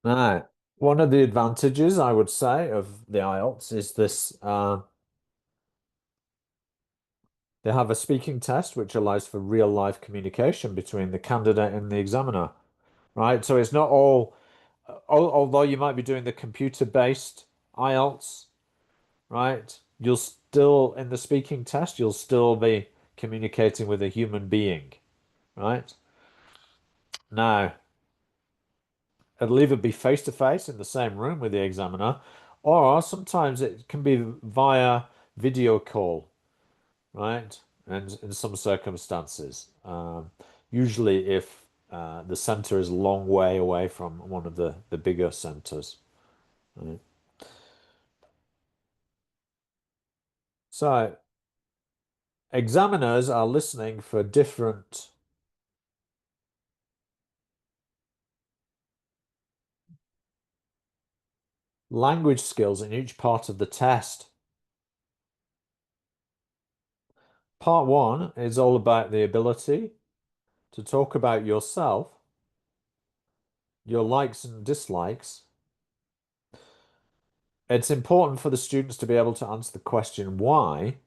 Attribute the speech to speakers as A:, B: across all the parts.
A: Now, one of the advantages I would say of the IELTS is this they have a speaking test which allows for real life communication between the candidate and the examiner, right? So it's not all, although you might be doing the computer-based IELTS, right? You'll still, in the speaking test, you'll still be communicating with a human being, right? Now, it'll either be face to face in the same room with the examiner, or sometimes it can be via video call, right? And in some circumstances, usually if the center is a long way away from one of the bigger centers. Right? So examiners are listening for different language skills in each part of the test. Part one is all about the ability to talk about yourself, your likes and dislikes. It's important for the students to be able to answer the question why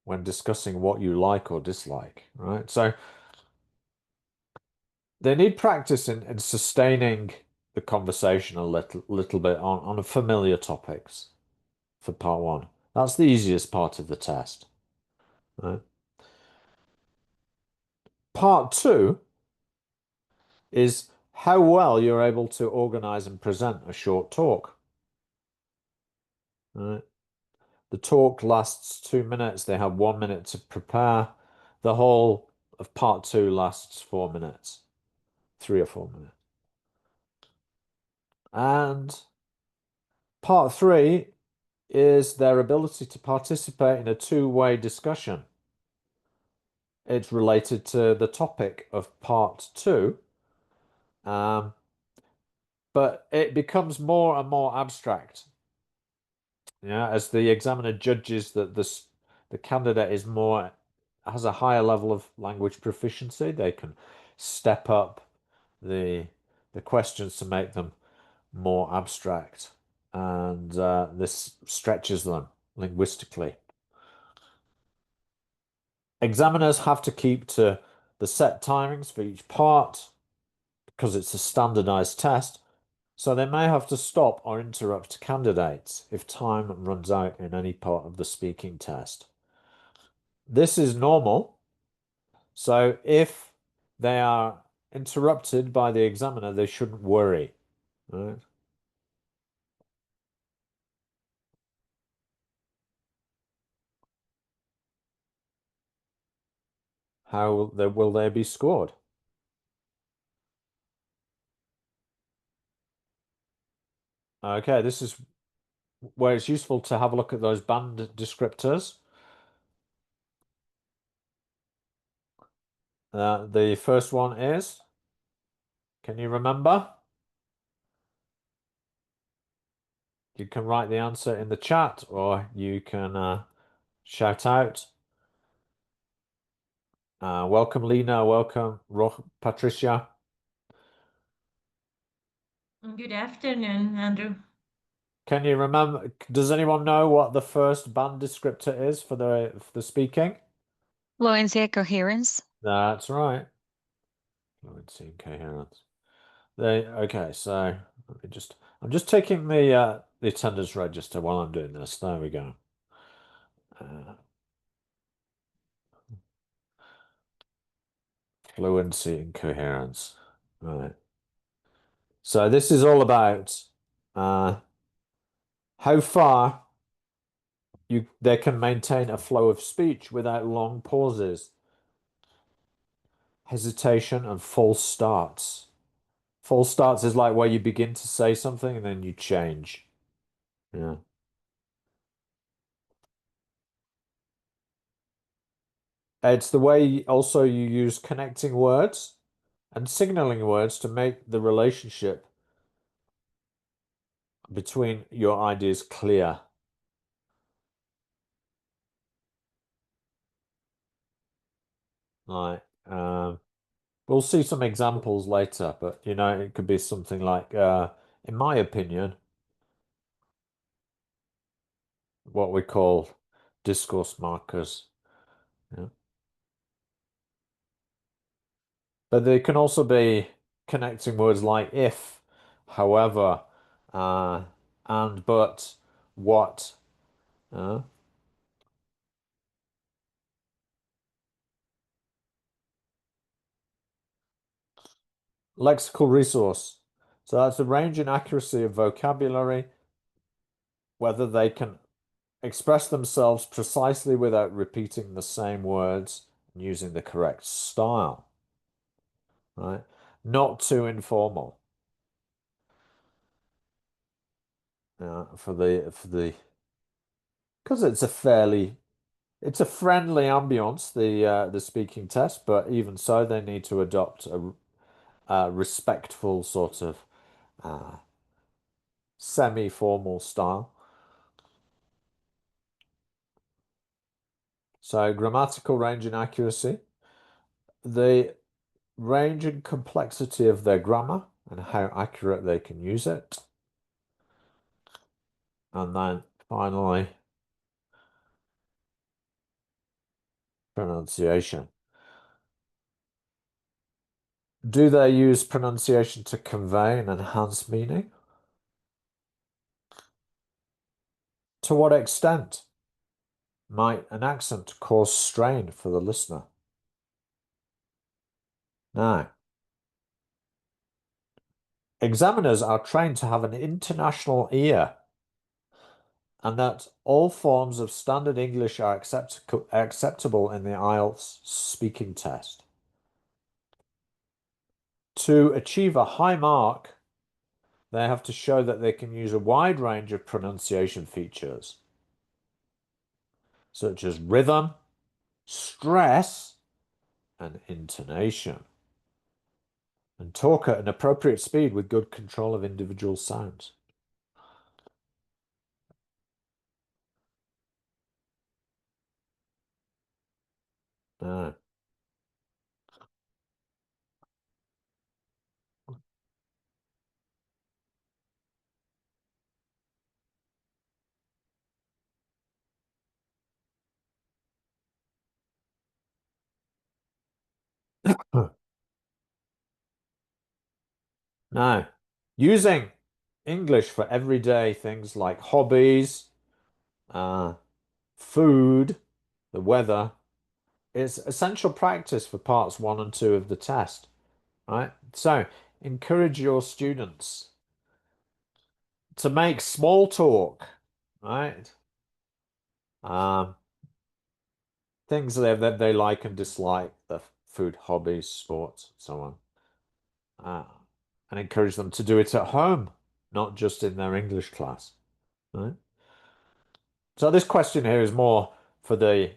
A: when discussing what you like or dislike, right? So they need practice in sustaining the conversation a little bit on familiar topics for part one. That's the easiest part of the test, right? Part two is how well you're able to organize and present a short talk, right? The talk lasts 2 minutes. They have 1 minute to prepare. The whole of part two lasts 4 minutes, 3 or 4 minutes. And part three is their ability to participate in a two-way discussion. It's related to the topic of part two, um, but it becomes more and more abstract. Yeah, as the examiner judges that the candidate is more has a higher level of language proficiency, they can step up the the questions to make them more abstract, and this stretches them linguistically. Examiners have to keep to the set timings for each part because it's a standardized test, so they may have to stop or interrupt candidates if time runs out in any part of the speaking test. This is normal, so if they are interrupted by the examiner, they shouldn't worry, right? Will they be scored? Okay, this is where it's useful to have a look at those band descriptors. The first one is, can you remember? You can write the answer in the chat or you can shout out. Welcome, Lena. Welcome, Patricia.
B: Good afternoon, Andrew.
A: Can you remember? Does anyone know what the first band descriptor is for the speaking?
C: Fluency and coherence.
A: That's right. Fluency and coherence. Okay, so I'm just taking the attendance register while I'm doing this. There we go. Uh, Fluency and coherence. Right. So this is all about uh, how far they can maintain a flow of speech without long pauses, hesitation, and false starts. False starts is like where you begin to say something and then you change. Yeah. It's the way also you use connecting words and signaling words to make the relationship between your ideas clear. Like, We'll see some examples later, but it could be something like, in my opinion, what we call discourse markers. Yeah. But they can also be connecting words like if, however, and, but, what. Uh, Lexical resource. So that's the range and accuracy of vocabulary, whether they can express themselves precisely without repeating the same words and using the correct style, right? Not too informal. Because it's a friendly ambience, the speaking test, but even so, they need to adopt a respectful sort of semi-formal style. So grammatical range and accuracy, the range and complexity of their grammar and how accurate they can use it. And then finally, pronunciation. Do they use pronunciation to convey and enhance meaning? To what extent might an accent cause strain for the listener? Now, examiners are trained to have an international ear and that all forms of standard English are acceptable in the IELTS speaking test. To achieve a high mark, they have to show that they can use a wide range of pronunciation features, such as rhythm, stress, and intonation, and talk at an appropriate speed with good control of individual sounds. No. Now, using English for everyday things like hobbies, food, the weather, is essential practice for parts 1 and 2 of the test, right? So encourage your students to make small talk, right? Things that they like and dislike, the food, hobbies, sports, so on. And encourage them to do it at home, not just in their English class, right? So this question here is more for the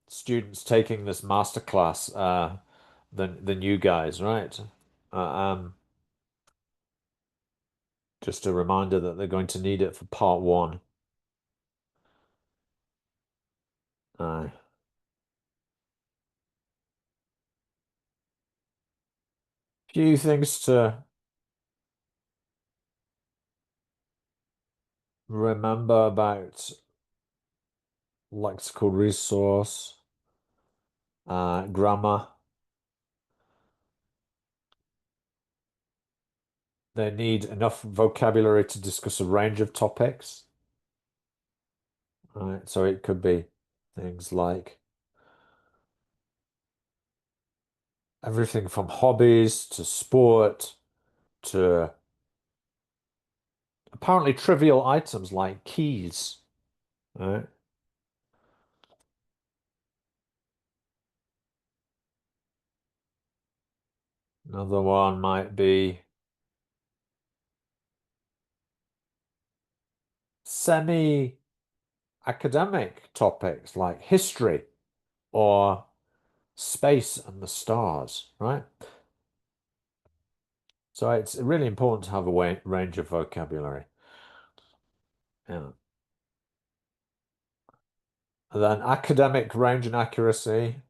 A: students taking this masterclass than you guys, right? Just a reminder that they're going to need it for part 1. Few things to remember about lexical resource, grammar. They need enough vocabulary to discuss a range of topics. Right, so it could be things like everything from hobbies to sport to apparently trivial items like keys. Right? Another one might be semi-academic topics like history or space and the stars, right? So it's really important to have a range of vocabulary. Yeah. And then academic range and accuracy.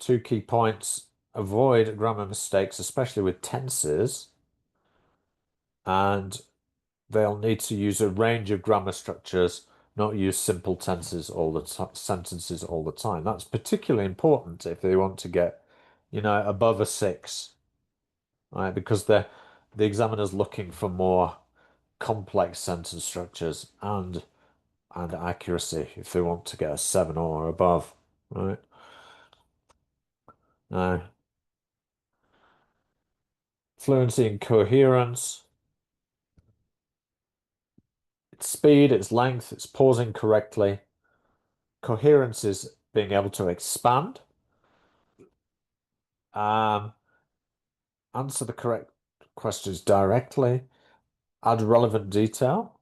A: two key points: avoid grammar mistakes, especially with tenses, and they'll need to use a range of grammar structures, not use simple tenses all the sentences all the time. That's particularly important if they want to get, above a 6, right? Because the examiner's looking for more complex sentence structures and accuracy if they want to get a 7 or above, right? Now, fluency and coherence. It's speed, it's length, it's pausing correctly. Coherence is being able to expand, answer the correct questions directly, add relevant detail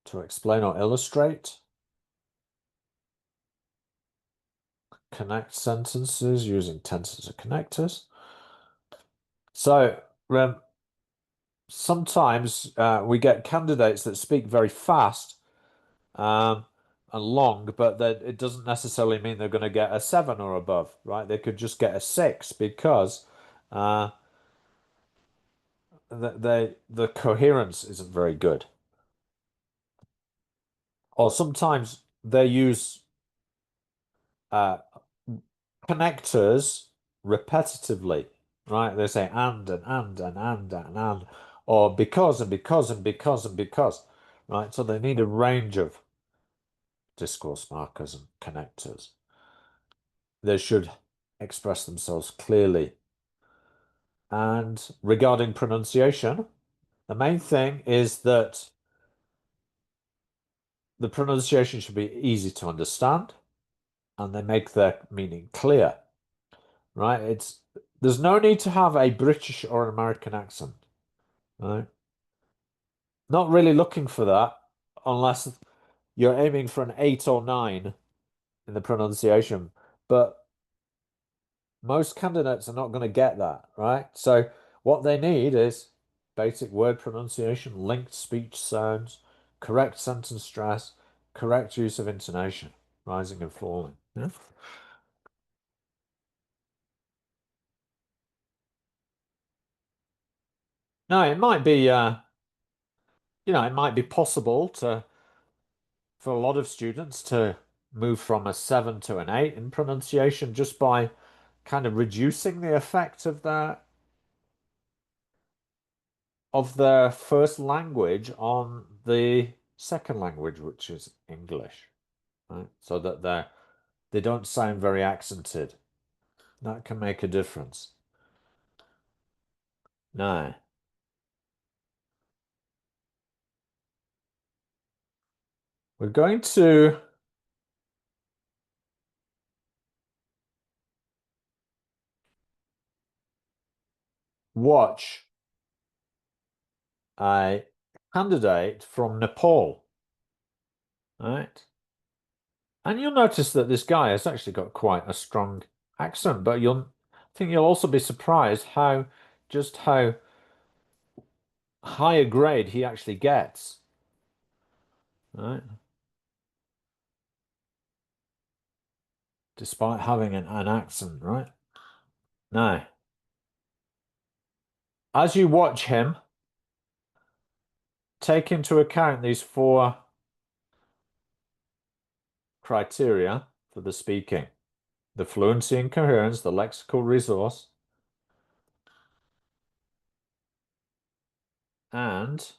A: to explain or illustrate, connect sentences using tenses or connectors. So sometimes we get candidates that speak very fast and long, but that it doesn't necessarily mean they're going to get a 7 or above, right? They could just get a 6 because the coherence isn't very good. Or sometimes they use connectors repetitively, right? They say and, or because and because and because and because, right? So they need a range of discourse markers and connectors. They should express themselves clearly. And regarding pronunciation, the main thing is that the pronunciation should be easy to understand and they make their meaning clear, right? There's no need to have a British or an American accent, right? Not really looking for that unless you're aiming for an 8 or 9 in the pronunciation. But most candidates are not going to get that, right? So what they need is basic word pronunciation, linked speech sounds, correct sentence stress, correct use of intonation, rising and falling. Yeah? Now, it might be, it might be possible for a lot of students to move from a 7 to an 8 in pronunciation just by kind of reducing the effect of their first language on the second language, which is English, right? So that they don't sound very accented. That can make a difference. Now, we're going to watch a candidate from Nepal, right? And you'll notice that this guy has actually got quite a strong accent, but I think you'll also be surprised just how high a grade he actually gets, right? Despite having an accent, right? Now, as you watch him, take into account these 4 criteria for the speaking: the fluency and coherence, the lexical resource, and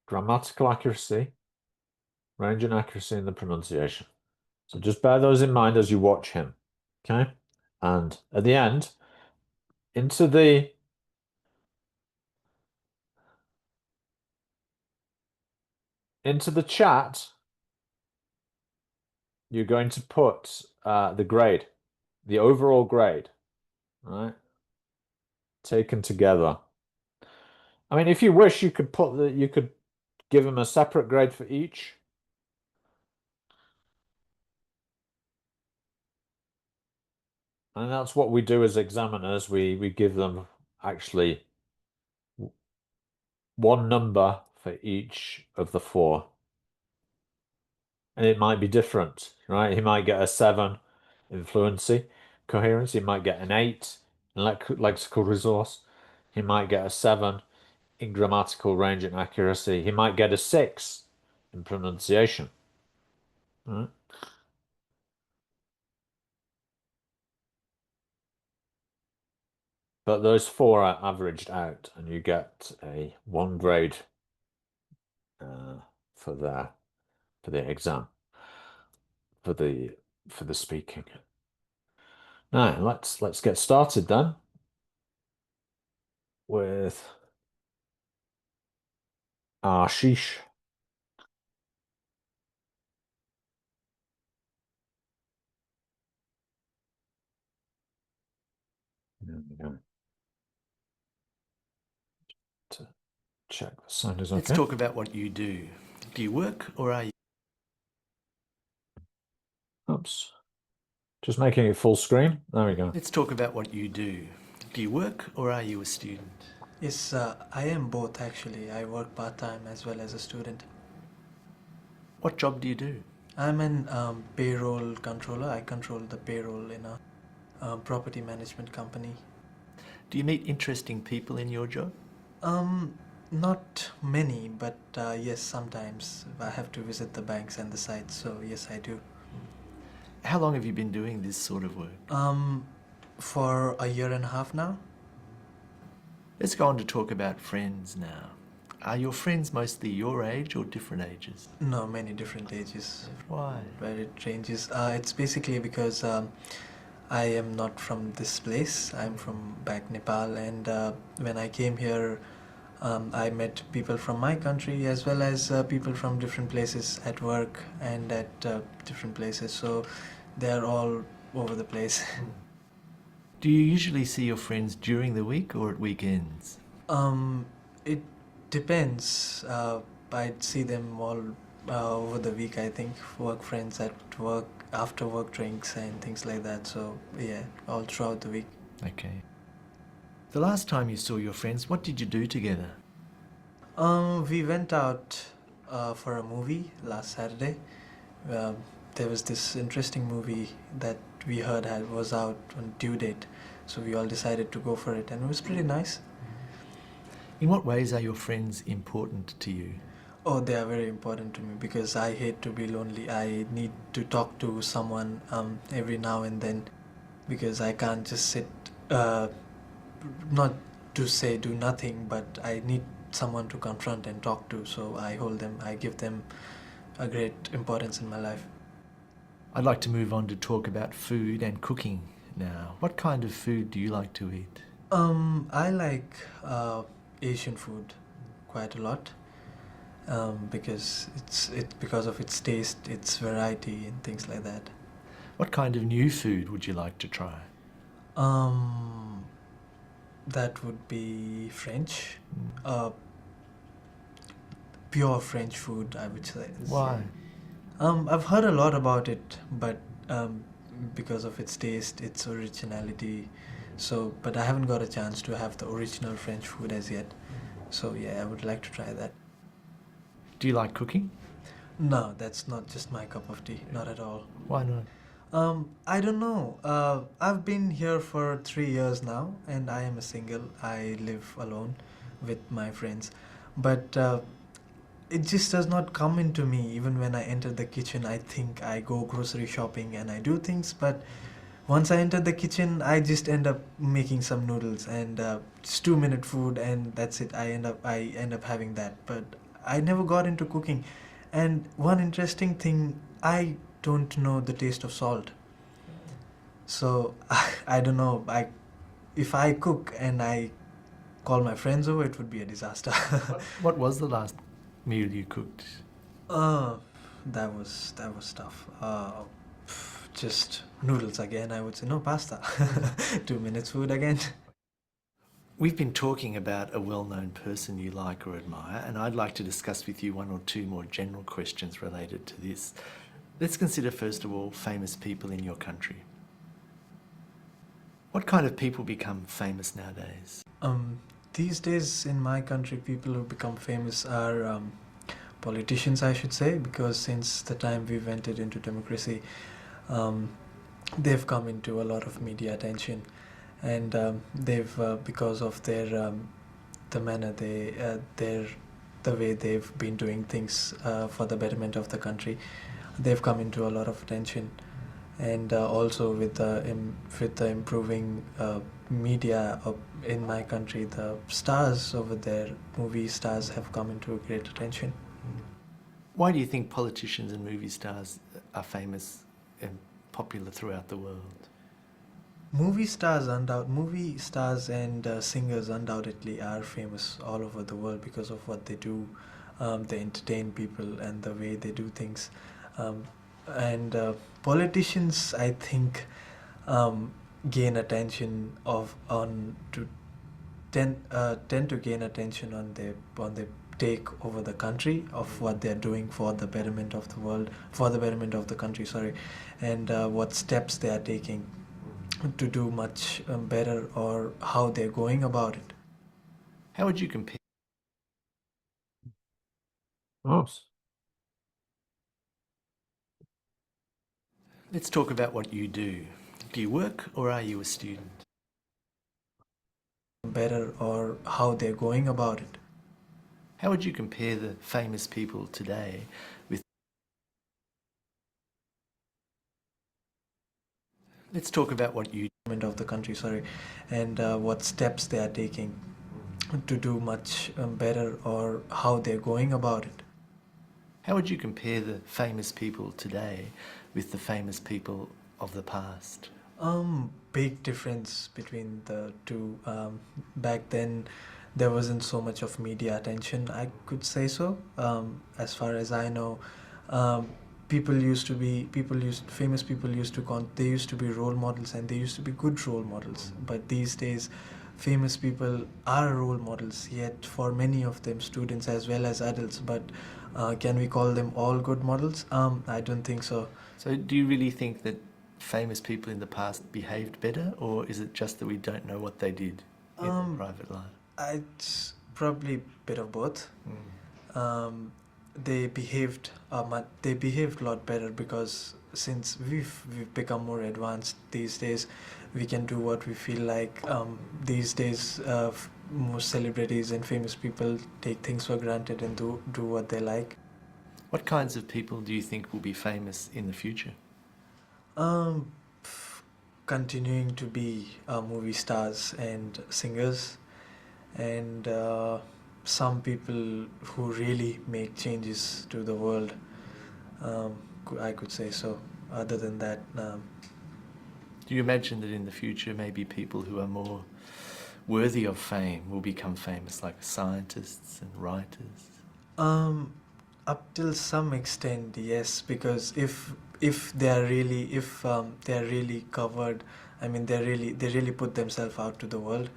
A: grammatical accuracy, range and accuracy in the pronunciation. So just bear those in mind as you watch him, okay? And at the end, into the chat, you're going to put the grade, the overall grade, right? Taken together. I mean, if you wish, you could give them a separate grade for each. And that's what we do as examiners. We give them actually one number for each of the four. And it might be different, right? He might get a 7 in fluency, coherence. He might get an 8 in lexical resource. He might get a 7 in grammatical range and accuracy. He might get a 6 in pronunciation. Right? But those four are averaged out, and you get a 1 grade for the exam for the speaking. Now let's get started then with Ashish. There we go. To check the sound is okay.
D: Let's talk about what you do. Do you work or are you?
A: Oops. Just making it full screen. There we go.
D: Let's talk about what you do. Do you work or are you a student?
E: Yes, I am both actually. I work part-time as well as a student.
D: What job do you do?
E: I'm an payroll controller. I control the payroll in a property management company.
D: Do you meet interesting people in your job?
E: Not many, but yes, sometimes I have to visit the banks and the sites, so yes, I do.
D: How long have you been doing this sort of work?
E: For a year and a half now.
D: Let's go on to talk about friends now. Are your friends mostly your age or different ages?
E: No, many different ages.
D: Why?
E: Where it ranges. It's basically because I am not from this place. I'm from back Nepal, and when I came here, I met people from my country as well as people from different places at work and at different places. So they're all over the place.
D: Do you usually see your friends during the week or at weekends?
E: It depends. I'd see them all over the week, I think. Work friends at work, after work drinks and things like that. So yeah, all throughout the week.
D: Okay. The last time you saw your friends, what did you do together?
E: We went out for a movie last Saturday. There was this interesting movie that we heard was out on due date, so we all decided to go for it, and it was pretty nice.
D: In what ways are your friends important to you?
E: Oh, they are very important to me because I hate to be lonely. I need to talk to someone every now and then because I can't just sit, not to say do nothing, but I need someone to confront and talk to, so I give them a great importance in my life.
D: I'd like to move on to talk about food and cooking now. What kind of food do you like to eat?
E: I like Asian food quite a lot because it's because of its taste, its variety, and things like that.
D: What kind of new food would you like to try?
E: That would be French. Pure French food, I would say.
D: Why?
E: I've heard a lot about it, but because of its taste, its originality. So, but I haven't got a chance to have the original French food as yet. So yeah, I would like to try that.
D: Do you like cooking?
E: No, that's not just my cup of tea. Not at all.
D: Why not?
E: I don't know. I've been here for 3 years now, and I am a single. I live alone with my friends, but it just does not come into me. Even when I enter the kitchen, I think I go grocery shopping and I do things, but once I enter the kitchen, I just end up making some noodles and just 2-minute food, and that's it. I end up having that, but I never got into cooking. And one interesting thing, I don't know the taste of salt. So I don't know. If I cook and I call my friends over, it would be a disaster.
D: What was the last meal you cooked?
E: That was tough. Just noodles again, I would say. No, pasta. 2 minutes food again.
D: We've been talking about a well-known person you like or admire, and I'd like to discuss with you one or two more general questions related to this. Let's consider, first of all, famous people in your country. What kind of people become famous nowadays?
E: These days in my country, people who become famous are politicians, I should say, because since the time we've entered into democracy, um, they've come into a lot of media attention, and they've because of their the manner the way they've been doing things for the betterment of the country, they've come into a lot of attention, and also with the improving media in my country, the stars over there, movie stars, have come into great attention.
D: Why do you think politicians and movie stars are famous and popular throughout the world?
E: Movie stars and singers undoubtedly are famous all over the world because of what they do. They entertain people and the way they do things. And politicians, I think, gain attention tend to gain attention on their take over the country, of what they're doing for the betterment of the world, for the betterment of the country, sorry, and what steps they are taking to do much better, or how they're going about it.
D: How would you compare?
A: Oops.
D: Let's talk about what you do. Do you work or are you a student?
E: Better, or how they're going about it.
D: How would you compare the famous people today with... Let's talk about what you...
E: Of the country, sorry, and what steps they are taking to do much better, or how they're going about it.
D: How would you compare the famous people today with the famous people of the past?
E: Big difference between the two. Back then, there wasn't so much of media attention, I could say so. As far as I know, famous people used to be role models, and they used to be good role models. But these days, famous people are role models, yet for many of them, students as well as adults. But can we call them all good models? I don't think so.
D: So do you really think that famous people in the past behaved better, or is it just that we don't know what they did in their private life?
E: It's probably a bit of both. They behaved a lot better, because since we've become more advanced these days, we can do what we feel like. These days, most celebrities and famous people take things for granted and do what they like.
D: What kinds of people do you think will be famous in the future?
E: Continuing to be movie stars and singers, and some people who really make changes to the world. I could say so. Other than that,
D: Do you imagine that in the future maybe people who are more worthy of fame will become famous, like scientists and writers?
E: up till some extent, yes, because if they are really covered, I mean they really put themselves out to the world,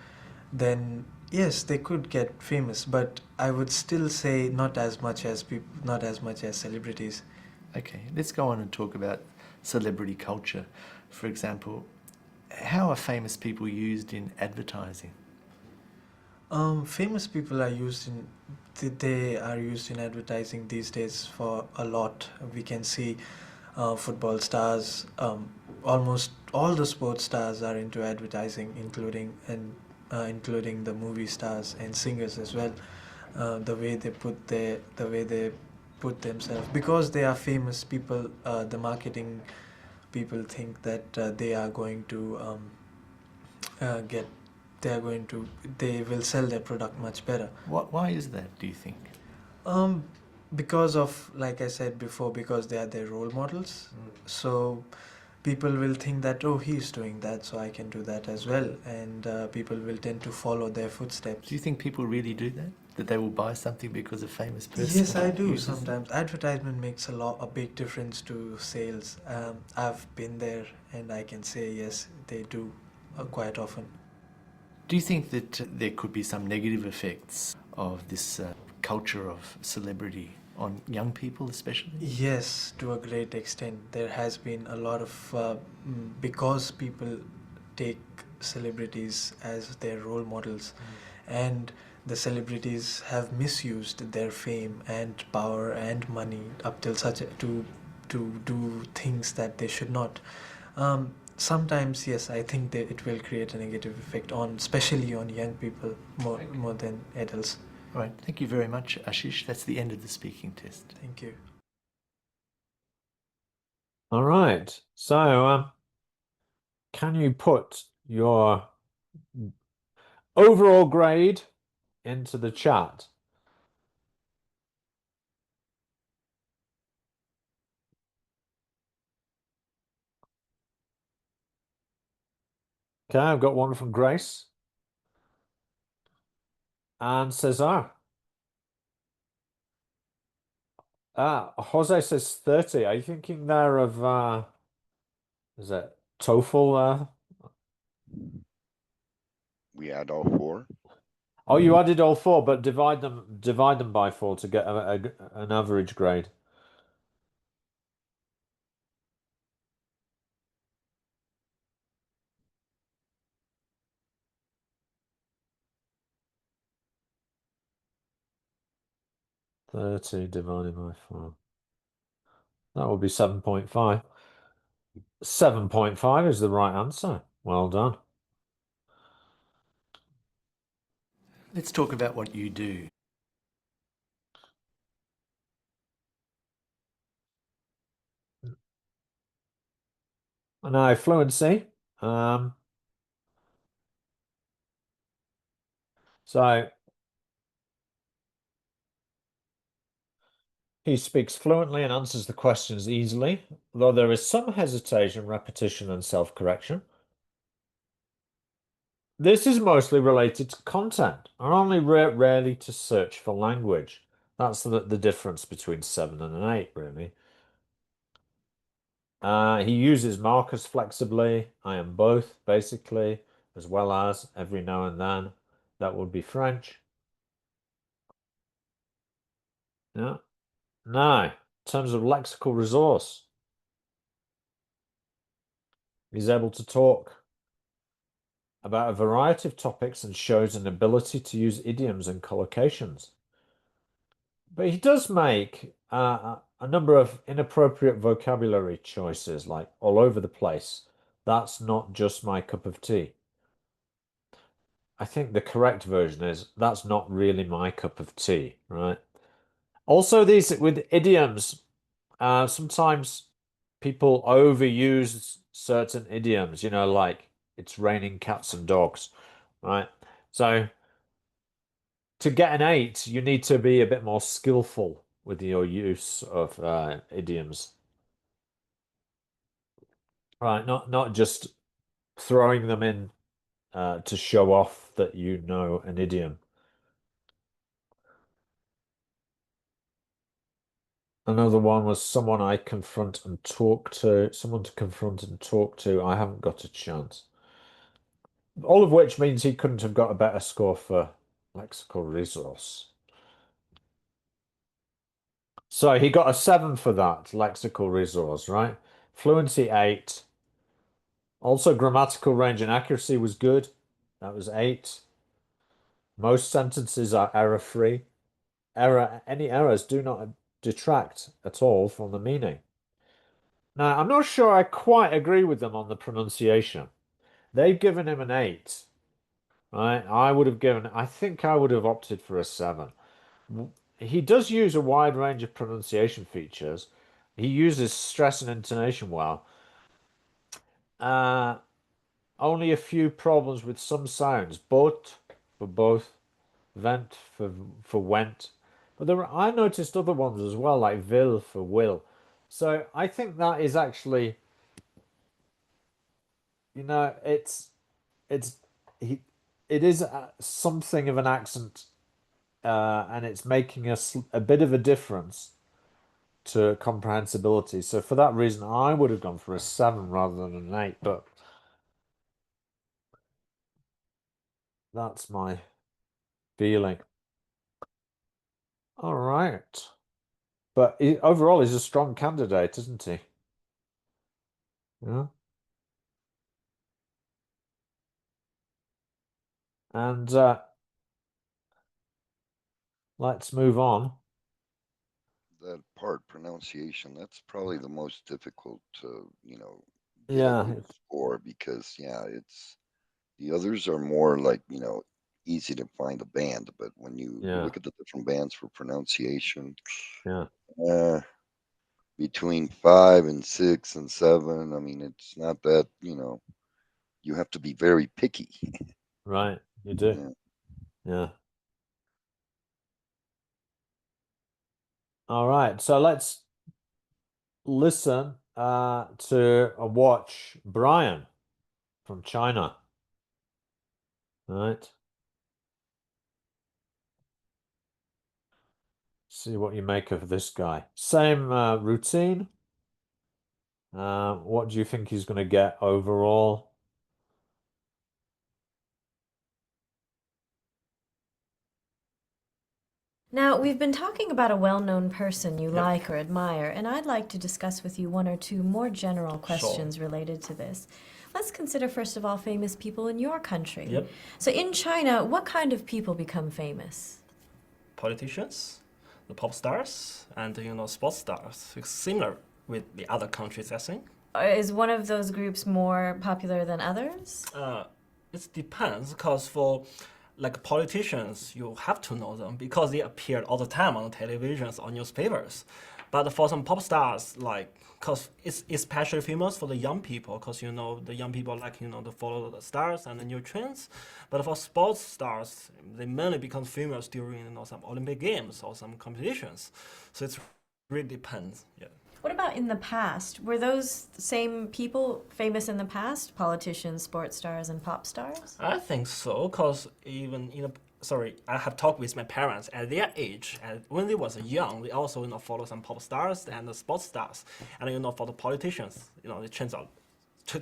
E: then yes, they could get famous. But I would still say not as much as celebrities.
D: Okay, let's go on and talk about celebrity culture. For example, how are famous people used in advertising?
E: Famous people are used in advertising these days for a lot. We can see football stars, almost all the sports stars are into advertising, including the movie stars and singers as well. The way they put themselves, because they are famous people, the marketing people think that they are going to they will sell their product much better.
D: Why is that, do you think?
E: Because of, like I said before, because they are their role models. So people will think that, oh, he's doing that, so I can do that as well, and people will tend to follow their footsteps.
D: Do you think people really do that? That they will buy something because a famous person?
E: Yes, I do.
D: uses it?
E: Sometimes advertisement makes a big difference to sales. I've been there, and I can say yes, they do quite often.
D: Do you think that there could be some negative effects of this culture of celebrity on young people especially?
E: Yes, to a great extent. There has been a lot of because people take celebrities as their role models, and the celebrities have misused their fame and power and money up till such to do things that they should not. Sometimes, yes, I think that it will create a negative effect on, especially on young people, more than adults.
D: All right, thank you very much, Ashish. That's the end of the speaking test.
E: Thank you.
A: All right. So, can you put your overall grade into the chat? Okay, I've got one from Grace and Cesar. Jose says 30. Are you thinking there of is it TOEFL?
F: We add all four.
A: Oh, you added all four, but divide them by 4 to get an average grade. $30 divided by 4. That would be 7.5. 7.5 is the right answer. Well done.
D: Let's talk about what you do.
A: Now, fluency. So he speaks fluently and answers the questions easily, though there is some hesitation, repetition, and self-correction. This is mostly related to content, and only rarely to search for language. That's the difference between 7 and an 8, really. He uses markers flexibly. I am both, basically, as well as every now and then. That would be French. Yeah. Now, in terms of lexical resource, he's able to talk about a variety of topics and shows an ability to use idioms and collocations. But he does make a number of inappropriate vocabulary choices, like all over the place. That's not just my cup of tea. I think the correct version is that's not really my cup of tea, right? Also, these with idioms, sometimes people overuse certain idioms, like it's raining cats and dogs, right? So to get an 8, you need to be a bit more skillful with your use of idioms. Right, not just throwing them in to show off that you know an idiom. Another one was someone I confront and talk to. Someone to confront and talk to. I haven't got a chance. All of which means he couldn't have got a better score for lexical resource. So he got a 7 for that lexical resource, right? Fluency 8. Also, grammatical range and accuracy was good. That was 8. Most sentences are error-free. Any errors do not detract at all from the meaning. Now, I'm not sure I quite agree with them on the pronunciation. They've given him an 8, right? I think I would have opted for a 7. He does use a wide range of pronunciation features. He uses stress and intonation well. Only a few problems with some sounds. But for both, vent for went. But I noticed other ones as well, like vil for will. So I think that is actually, it is something of an accent, and it's making a bit of a difference to comprehensibility. So for that reason, I would have gone for a 7 rather than an 8, but that's my feeling. All right. But overall, he's a strong candidate, isn't he? Yeah. And let's move on.
F: That part, pronunciation, that's probably the most difficult to, get a
A: Yeah,
F: good score because, yeah, the others are more like, easy to find a band. But when you
A: yeah,
F: look at the different bands for pronunciation,
A: yeah.
F: uh, between 5 and 6 and 7, I mean, it's not that, you have to be very picky.
A: Right, you do.
F: Yeah.
A: Yeah. All right, so let's listen to watch Brian from China. All right. See what you make of this guy. Same routine. What do you think he's going to get overall?
G: Now, we've been talking about a well-known person you
H: Yep.
G: like or admire, and I'd like to discuss with you one or two more general questions related to this. Let's consider, first of all, famous people in your country.
H: Yep.
G: So, in China, what kind of people become famous?
H: Politicians, the pop stars, and sports stars. It's similar with the other countries, I think.
G: Is one of those groups more popular than others?
H: It depends, because for like politicians, you have to know them because they appear all the time on televisions or newspapers. But for some pop stars, because it's especially famous for the young people, because the young people like to follow the stars and the new trends. But for sports stars, they mainly become famous during some Olympic games or some competitions. So it really depends. Yeah.
G: What about in the past? Were those same people famous in the past? Politicians, sports stars, and pop stars?
H: I think so, because even I have talked with my parents at their age, and when they was young, they also follow some pop stars and the sports stars, and for the politicians, they change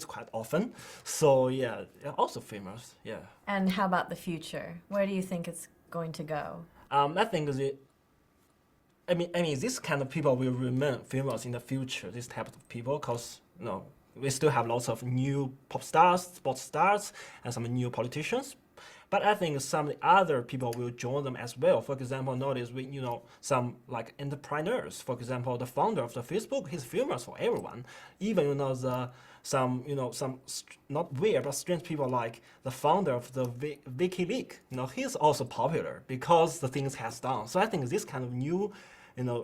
H: quite often. So yeah, they're also famous. Yeah.
G: And how about the future? Where do you think it's going to go?
H: I think I mean, this kind of people will remain famous in the future. This type of people, because we still have lots of new pop stars, sports stars, and some new politicians. But I think some other people will join them as well. For example, notice some like entrepreneurs. For example, the founder of the Facebook, he's famous for everyone. Even some not weird but strange people like the founder of the WikiLeaks. He's also popular because the things has done. So I think this kind of new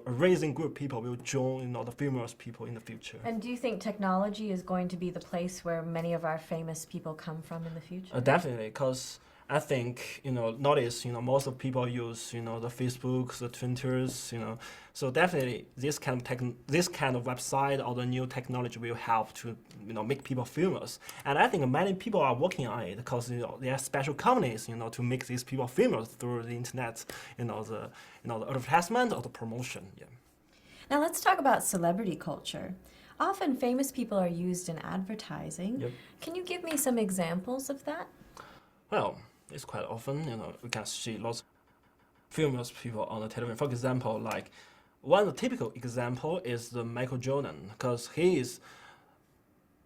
H: raising group people will join the famous people in the future.
G: And do you think technology is going to be the place where many of our famous people come from in the future?
H: Definitely, because I think notice most of people use the Facebook, the Twitters, so definitely this kind of website or the new technology will help to make people famous. And I think many people are working on it because there are special companies to make these people famous through the internet, the advertisement or the promotion. Yeah.
G: Now let's talk about celebrity culture. Often famous people are used in advertising.
H: Yep.
G: Can you give me some examples of that?
H: Well, it's quite often, we can see lots of famous people on the television. For example, like one typical example is the Michael Jordan, because he is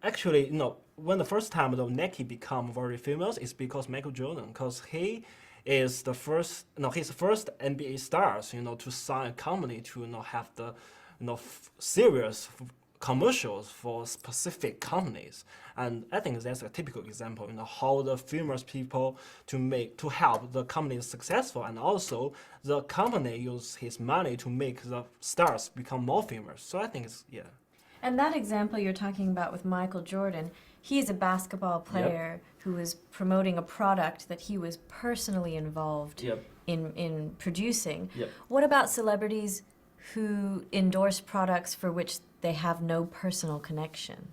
H: actually, when the first time the Nike become very famous, it's because Michael Jordan, because he is the first, he's the first NBA stars, to sign a company to have the, serious commercials for specific companies. And I think that's a typical example, how the famous people to help the company successful, and also the company use his money to make the stars become more famous. So I think it's, yeah.
G: And that example you're talking about with Michael Jordan, he's a basketball player who is promoting a product that he was personally involved in producing. What about celebrities who endorse products for which they have no personal connection?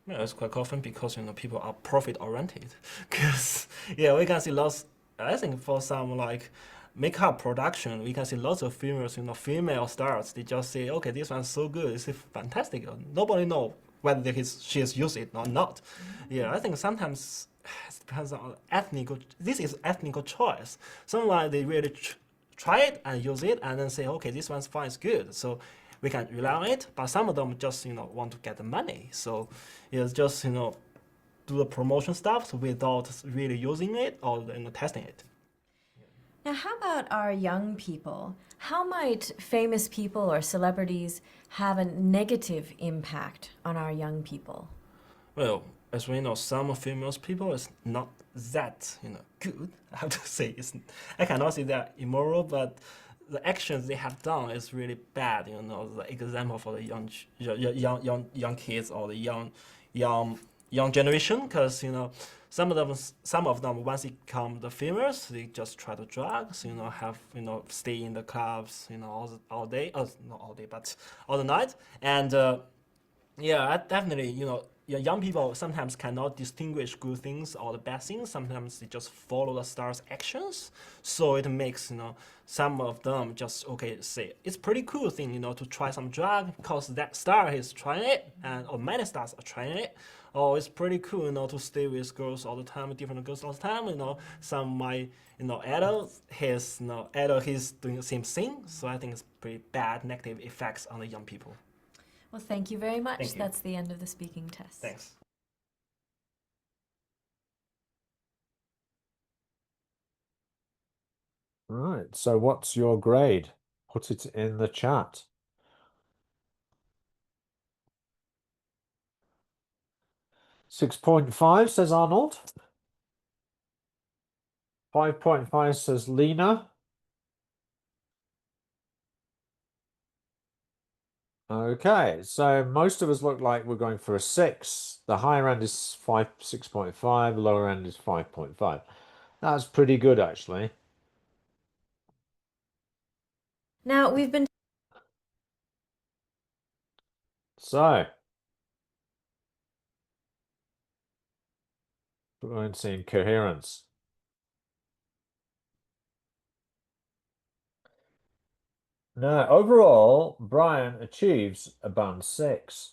H: Yeah, it's quite often because people are profit oriented. Because we can see lots. I think for some like makeup production, we can see lots of famous female stars. They just say, okay, this one's so good, it's fantastic. Nobody know whether she has used it or not. Yeah, I think sometimes it depends on this is ethnic choice. Someone they really try it and use it and then say, okay, this one's fine, it's good. So we can rely on it, but some of them just want to get the money. So it's just do the promotion stuff without really using it or testing it.
G: Now, how about our young people? How might famous people or celebrities have a negative impact on our young people?
H: Well, as we know, some famous people is not that good. I have to say, I cannot say they're immoral, but the actions they have done is really bad. The example for the young kids or the young generation, because some of them once they become the famous, they just try to drugs, have stay in the clubs, all day, not all day, but all the night, and yeah, definitely. Young people sometimes cannot distinguish good things or the bad things. Sometimes they just follow the star's actions. So it makes, some of them just, okay, say, it's pretty cool thing, to try some drug because that star is trying it, or many stars are trying it. Or it's pretty cool, to stay with girls all the time, different girls all the time. Some might, idol he's doing the same thing. So I think it's pretty bad negative effects on the young people.
G: Well, thank you very much.
H: Thank you.
G: That's the end of the speaking test.
H: Thanks.
A: Right. So what's your grade? Put it in the chat. 6.5 says Arnold. 5.5 says Lena. Okay, so most of us look like we're going for a 6. The higher end is 6.5, lower end is 5.5. That's pretty good, actually.
G: Now, we've been
A: So, fluency and coherence. Now, overall, Brian achieves a band 6.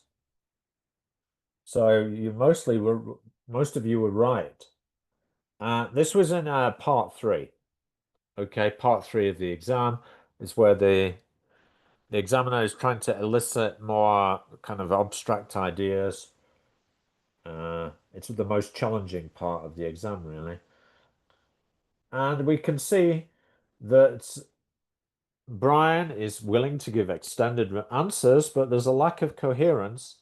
A: So most of you were right. This was in part 3. Okay, part 3 of the exam is where the examiner is trying to elicit more kind of abstract ideas. It's the most challenging part of the exam, really. And we can see that Brian is willing to give extended answers, but there's a lack of coherence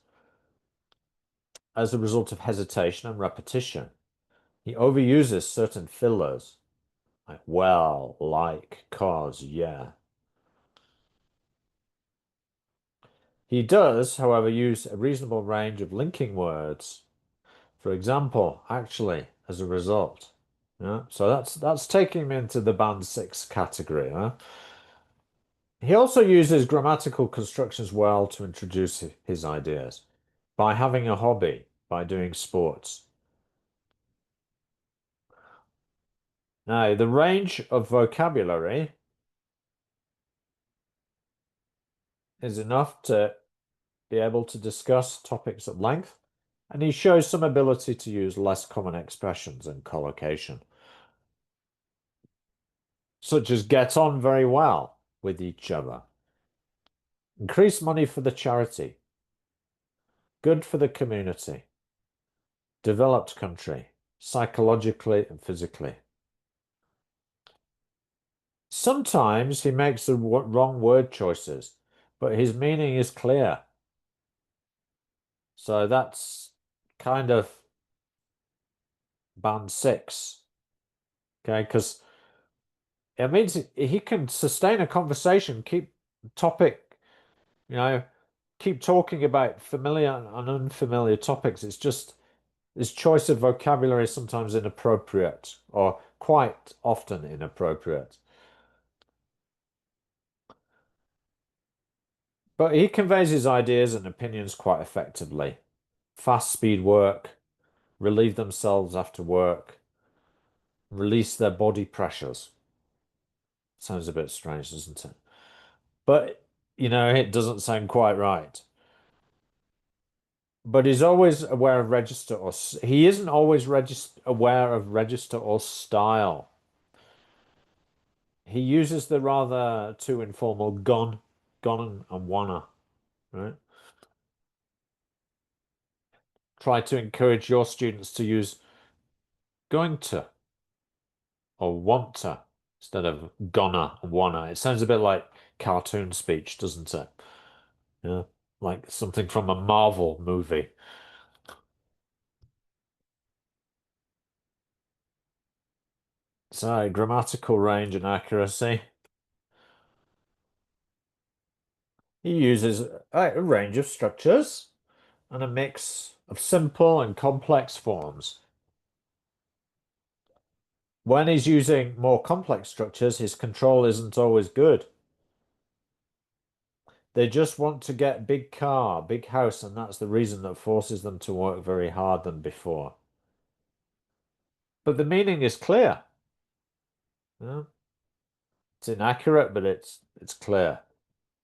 A: as a result of hesitation and repetition. He overuses certain fillers, like well, like, cause, yeah. He does, however, use a reasonable range of linking words. For example, actually, as a result. Yeah, so that's taking him into the band 6 category. Huh? He also uses grammatical constructions well to introduce his ideas by having a hobby, by doing sports. Now, the range of vocabulary is enough to be able to discuss topics at length, and he shows some ability to use less common expressions and collocation, such as get on very well with each other, increase money for the charity, good for the community, developed country, psychologically and physically. Sometimes he makes the wrong word choices, but his meaning is clear. So that's kind of band 6. Okay, because it means he can sustain a conversation, keep topic, keep talking about familiar and unfamiliar topics. It's just his choice of vocabulary is sometimes inappropriate, or quite often inappropriate. But he conveys his ideas and opinions quite effectively. Fast speed work, relieve themselves after work, release their body pressures. Sounds a bit strange, doesn't it? But, it doesn't sound quite right. But he's always aware of register, or he isn't always aware of register or style. He uses the rather too informal gone and wanna, right? Try to encourage your students to use going to or want to instead of gonna, wanna. It sounds a bit like cartoon speech, doesn't it? Yeah, like something from a Marvel movie. So, grammatical range and accuracy. He uses a range of structures and a mix of simple and complex forms. When he's using more complex structures, his control isn't always good. They just want to get big car, big house, and that's the reason that forces them to work very hard than before. But the meaning is clear. Yeah? It's inaccurate, but it's clear.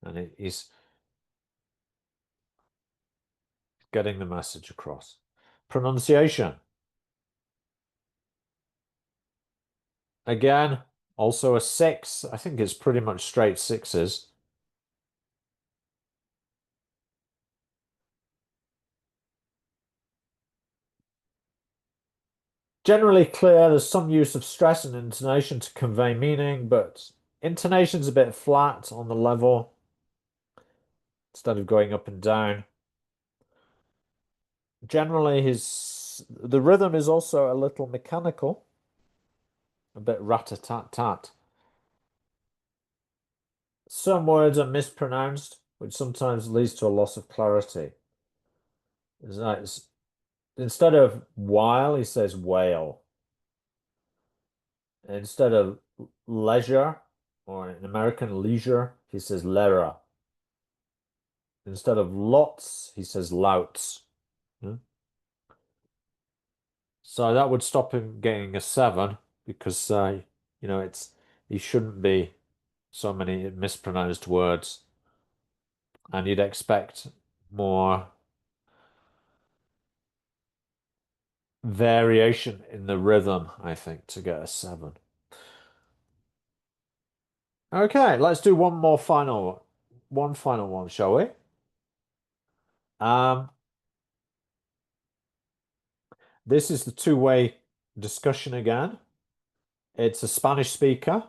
A: And he's getting the message across. Pronunciation. Again, also a 6. I think it's pretty much straight 6s. Generally clear, there's some use of stress and intonation to convey meaning, but intonation's a bit flat on the level instead of going up and down. Generally, the rhythm is also a little mechanical, a bit rat-a-tat-tat. Some words are mispronounced, which sometimes leads to a loss of clarity. Instead of while, he says whale. Instead of leisure, or in American leisure, he says lera. Instead of lots, he says louts. So that would stop him getting a 7 because he shouldn't be so many mispronounced words. And you'd expect more variation in the rhythm, I think, to get a 7. Okay, let's do one final one, shall we? This is the two-way discussion again. It's a Spanish speaker,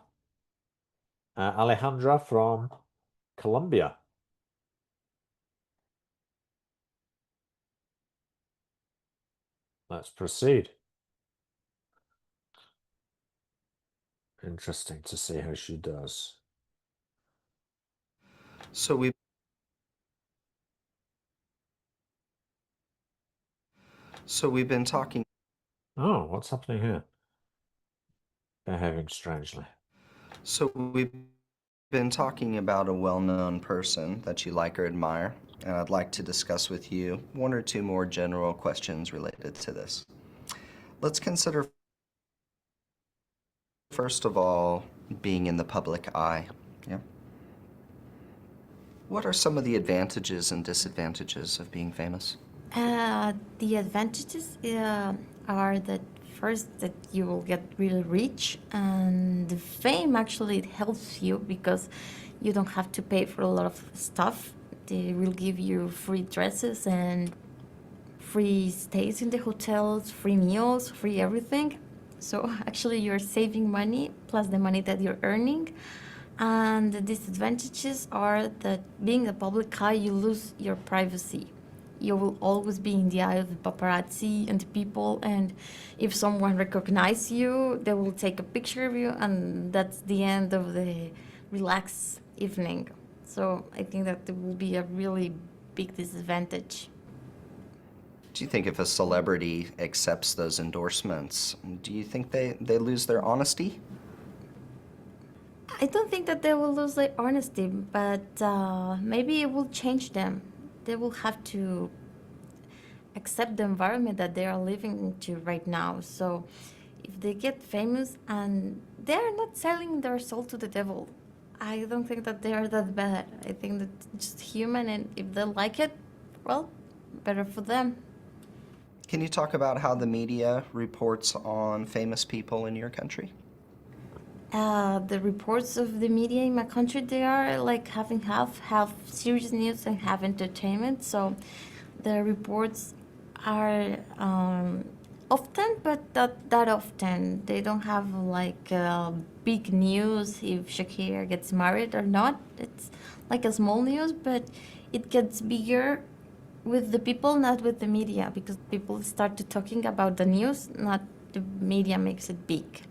A: Alejandra from Colombia. Let's proceed. Interesting to see how she does.
I: So we've been talking.
A: Oh, what's happening here? Behaving strangely.
I: So we've been talking about a well-known person that you like or admire, and I'd like to discuss with you one or two more general questions related to this. Let's consider, first of all, being in the public eye. Yeah. What are some of the advantages and disadvantages of being famous?
G: The advantages are that first that you will get really rich, and the fame actually it helps you because you don't have to pay for a lot of stuff. They will give you free dresses and free stays in the hotels, free meals, free everything. So actually you're saving money plus the money that you're earning. And the disadvantages are that being a public eye, you lose your privacy. You will always be in the eye of the paparazzi and the people, and if someone recognizes you, they will take a picture of you, and that's the end of the relaxed evening. So I think that it will be a really big disadvantage.
I: Do you think if a celebrity accepts those endorsements, do you think they lose their honesty?
G: I don't think that they will lose their honesty, but maybe it will change them. They will have to accept the environment that they are living into right now. So if they get famous and they're not selling their soul to the devil, I don't think that they are that bad. I think that it's just human, and if they like it, well, better for them.
I: Can you talk about how the media reports on famous people in your country?
G: The reports of the media in my country, they are like having half serious news and half entertainment. So the reports are Often, but not that often. They don't have like big news if Shakira gets married or not. It's like a small news, but it gets bigger with the people, not with the media, because people start to talking about the news, not the media makes it big.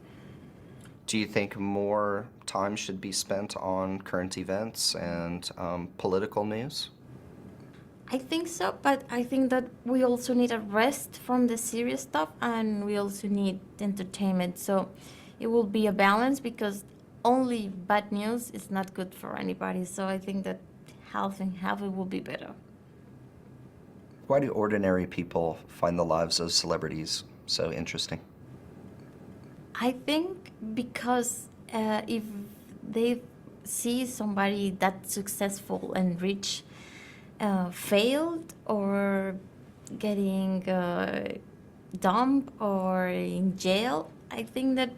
I: Do you think more time should be spent on current events and political news?
G: I think so, but I think that we also need a rest from the serious stuff and we also need entertainment. So it will be a balance because only bad news is not good for anybody. So I think that half and half it will be better.
I: Why do ordinary people find the lives of celebrities so interesting?
G: I think because if they see somebody that successful and rich failed or getting dumped or in jail, I think that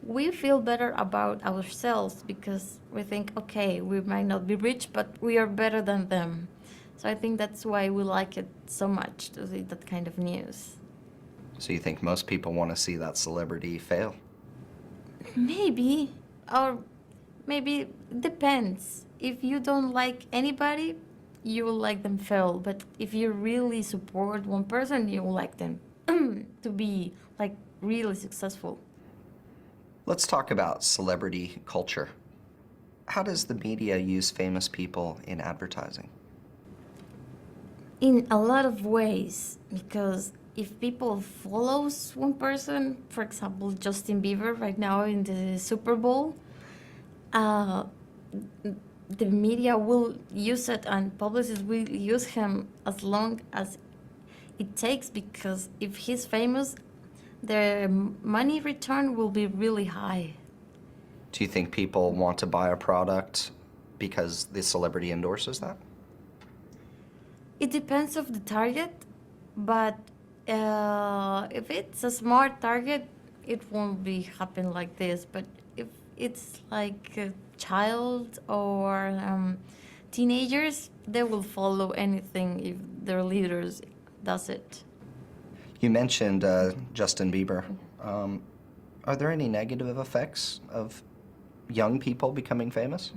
G: we feel better about ourselves because we think, okay, we might not be rich, but we are better than them. So I think that's why we like it so much to see that kind of news.
I: So you think most people want to see that celebrity fail?
G: Maybe, or maybe depends. If you don't like anybody, you will like them fail. But if you really support one person, you will like them to be like really successful.
I: Let's talk about celebrity culture. How does the media use famous people in advertising?
G: In a lot of ways, because if people follows one person, for example, Justin Bieber right now in the Super Bowl, uh, the media will use it and publicists will use him as long as it takes because if he's famous, the money return will be really high.
I: Do you think people want to buy a product because the celebrity endorses that?
G: It depends of the target, but if it's a smart target, it won't be happen like this. But if it's like a child or teenagers, they will follow anything if their leaders does it.
I: You mentioned Justin Bieber. Are there any negative effects of young people becoming famous?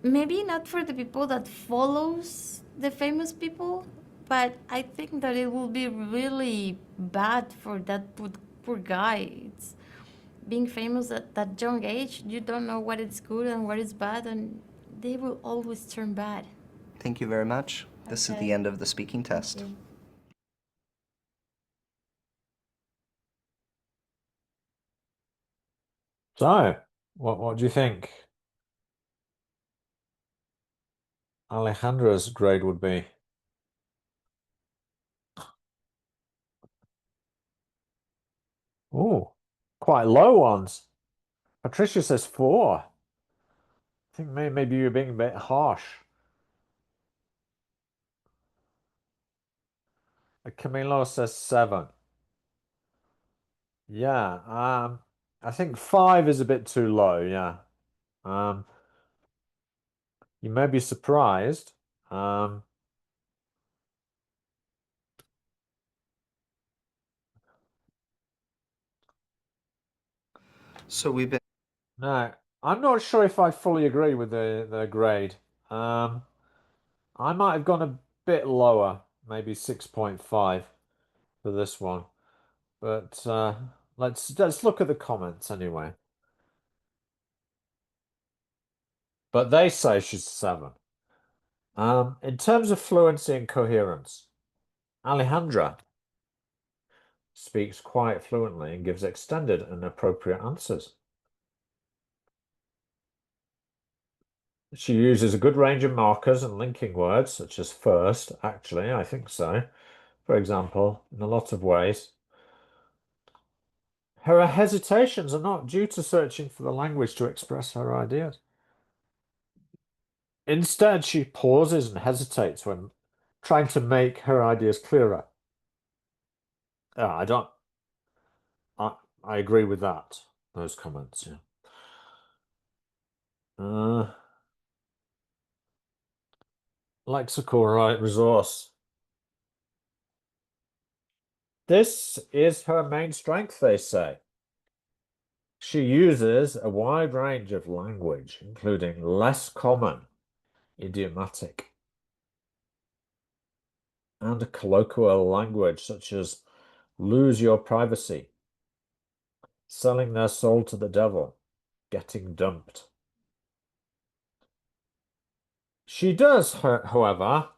G: Maybe not for the people that follows the famous people, but I think that it will be really bad for that poor guy. It's being famous at that young age, you don't know what is good and what is bad, and they will always turn bad.
I: Thank you very much. This is the end of the speaking test.
G: Thank you.
A: So, what do you think Alejandra's grade would be? Oh, quite low ones. Patricia says 4. I think maybe you're being a bit harsh. Camilo says 7. Yeah, I think 5 is a bit too low, yeah. You may be surprised.
I: So we've been
A: No, I'm not sure if I fully agree with the grade. I might have gone a bit lower, maybe 6.5 for this one. But let's look at the comments anyway. But they say she's 7. In terms of fluency and coherence, Alejandra speaks quite fluently and gives extended and appropriate answers. She uses a good range of markers and linking words, such as first, actually, I think so, for example, in a lot of ways. Her hesitations are not due to searching for the language to express her ideas. Instead, she pauses and hesitates when trying to make her ideas clearer. I agree with that, those comments, yeah. Lexical right resource. This is her main strength, they say. She uses a wide range of language, including less common, idiomatic, and colloquial language such as lose your privacy, selling their soul to the devil, getting dumped. She does, however,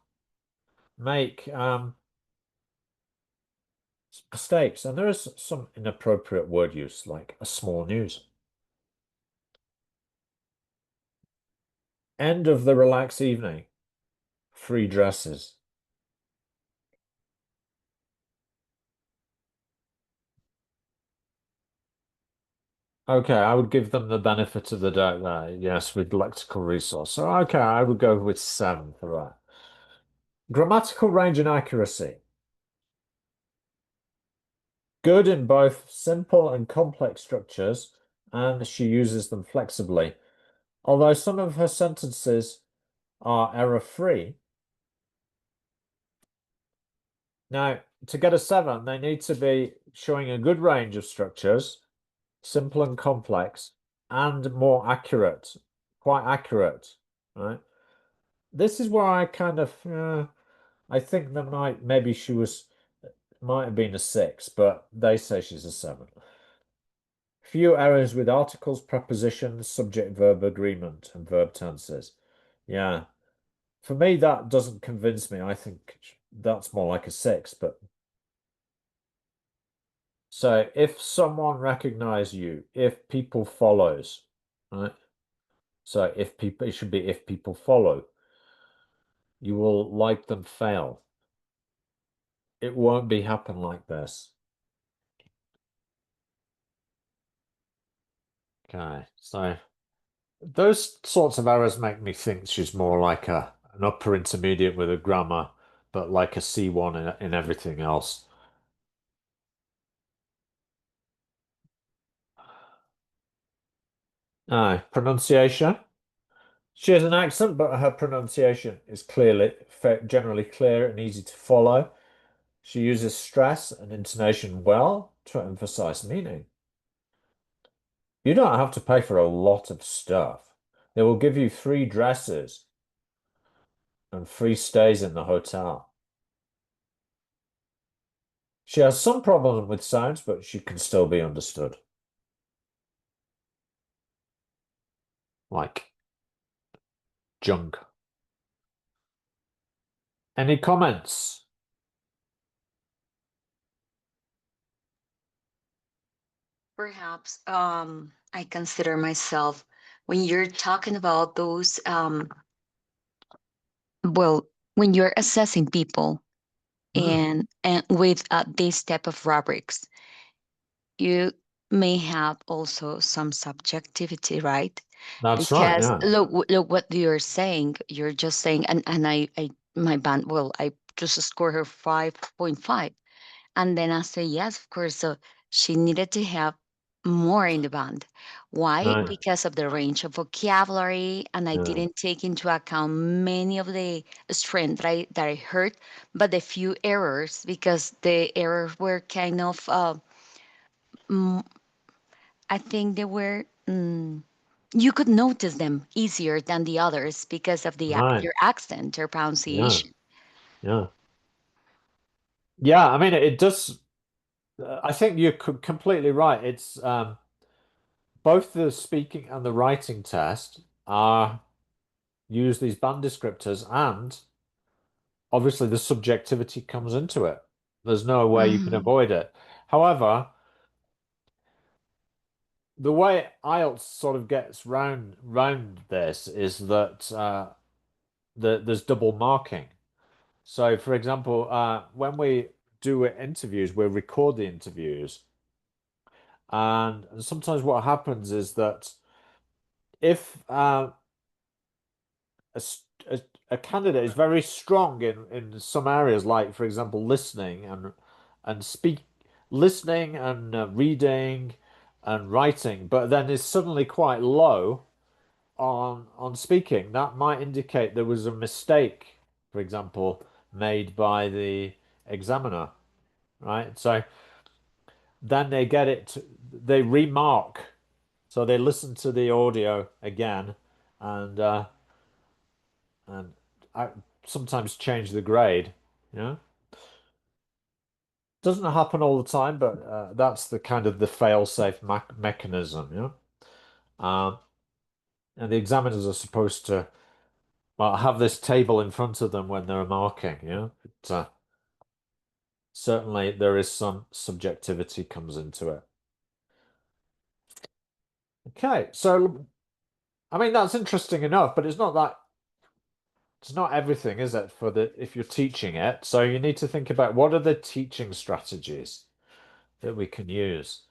A: make mistakes, and there is some inappropriate word use, like a small news. End of the relaxed evening. Free dresses. Okay, I would give them the benefit of the doubt there. Yes, with lexical resource. So, okay, I would go with 7 for that. Grammatical range and accuracy. Good in both simple and complex structures, and she uses them flexibly. Although some of her sentences are error-free. Now, to get a 7, they need to be showing a good range of structures, simple and complex, and more accurate, quite accurate, right? This is where I kind of, I think that maybe she might have been a 6, but they say she's a 7. Few errors with articles, prepositions, subject, verb agreement, and verb tenses. Yeah. For me, that doesn't convince me. I think that's more like a 6, but so if someone recognize you, if people follows, right? So if people, it should be if people follow, you will like them fail. It won't be happen like this. Okay, so those sorts of errors make me think she's more like an upper intermediate with a grammar, but like a C1 in everything else. Pronunciation. She has an accent, but her pronunciation is generally clear and easy to follow. She uses stress and intonation well to emphasize meaning. You don't have to pay for a lot of stuff. They will give you free dresses and free stays in the hotel. She has some problem with sounds, but she can still be understood. Like junk. Any comments?
C: Perhaps I consider myself when you're talking about those well, when you're assessing people and with this type of rubrics, you may have also some subjectivity, right?
A: That's right,
C: Because
A: yeah.
C: look what you're saying. You're just saying, and I my band, well, I just score her 5.5. And then I say, yes, of course. So she needed to have more in the band. Why?
A: Right.
C: Because of the range of vocabulary, and I
A: Yeah.
C: didn't take into account many of the strength that I heard, but the few errors, because the errors were kind of, I think they were, you could notice them easier than the others because of
A: Right.
C: your accent or
A: Yeah.
C: pronunciation.
A: Yeah. Yeah, I mean, it does. I think you're completely right. It's both the speaking and the writing test are use these band descriptors, and obviously the subjectivity comes into it. There's no way you can avoid it. However, the way IELTS sort of gets round this is that there's double marking. So, for example, when we do interviews, we record the interviews, and sometimes what happens is that if a candidate is very strong in some areas, like for example listening and listening and reading and writing, but then is suddenly quite low on speaking, that might indicate there was a mistake, for example, made by the examiner. right? So then they get it, they remark. So they listen to the audio again and I sometimes change the grade, you know? Doesn't happen all the time, but that's the kind of the fail-safe mechanism, you know? And the examiners are supposed to, well, have this table in front of them when they're marking, you know? Certainly there is some subjectivity comes into it. Okay, so I mean that's interesting enough, but it's not everything, is it, for the if you're teaching it? So you need to think about what are the teaching strategies that we can use.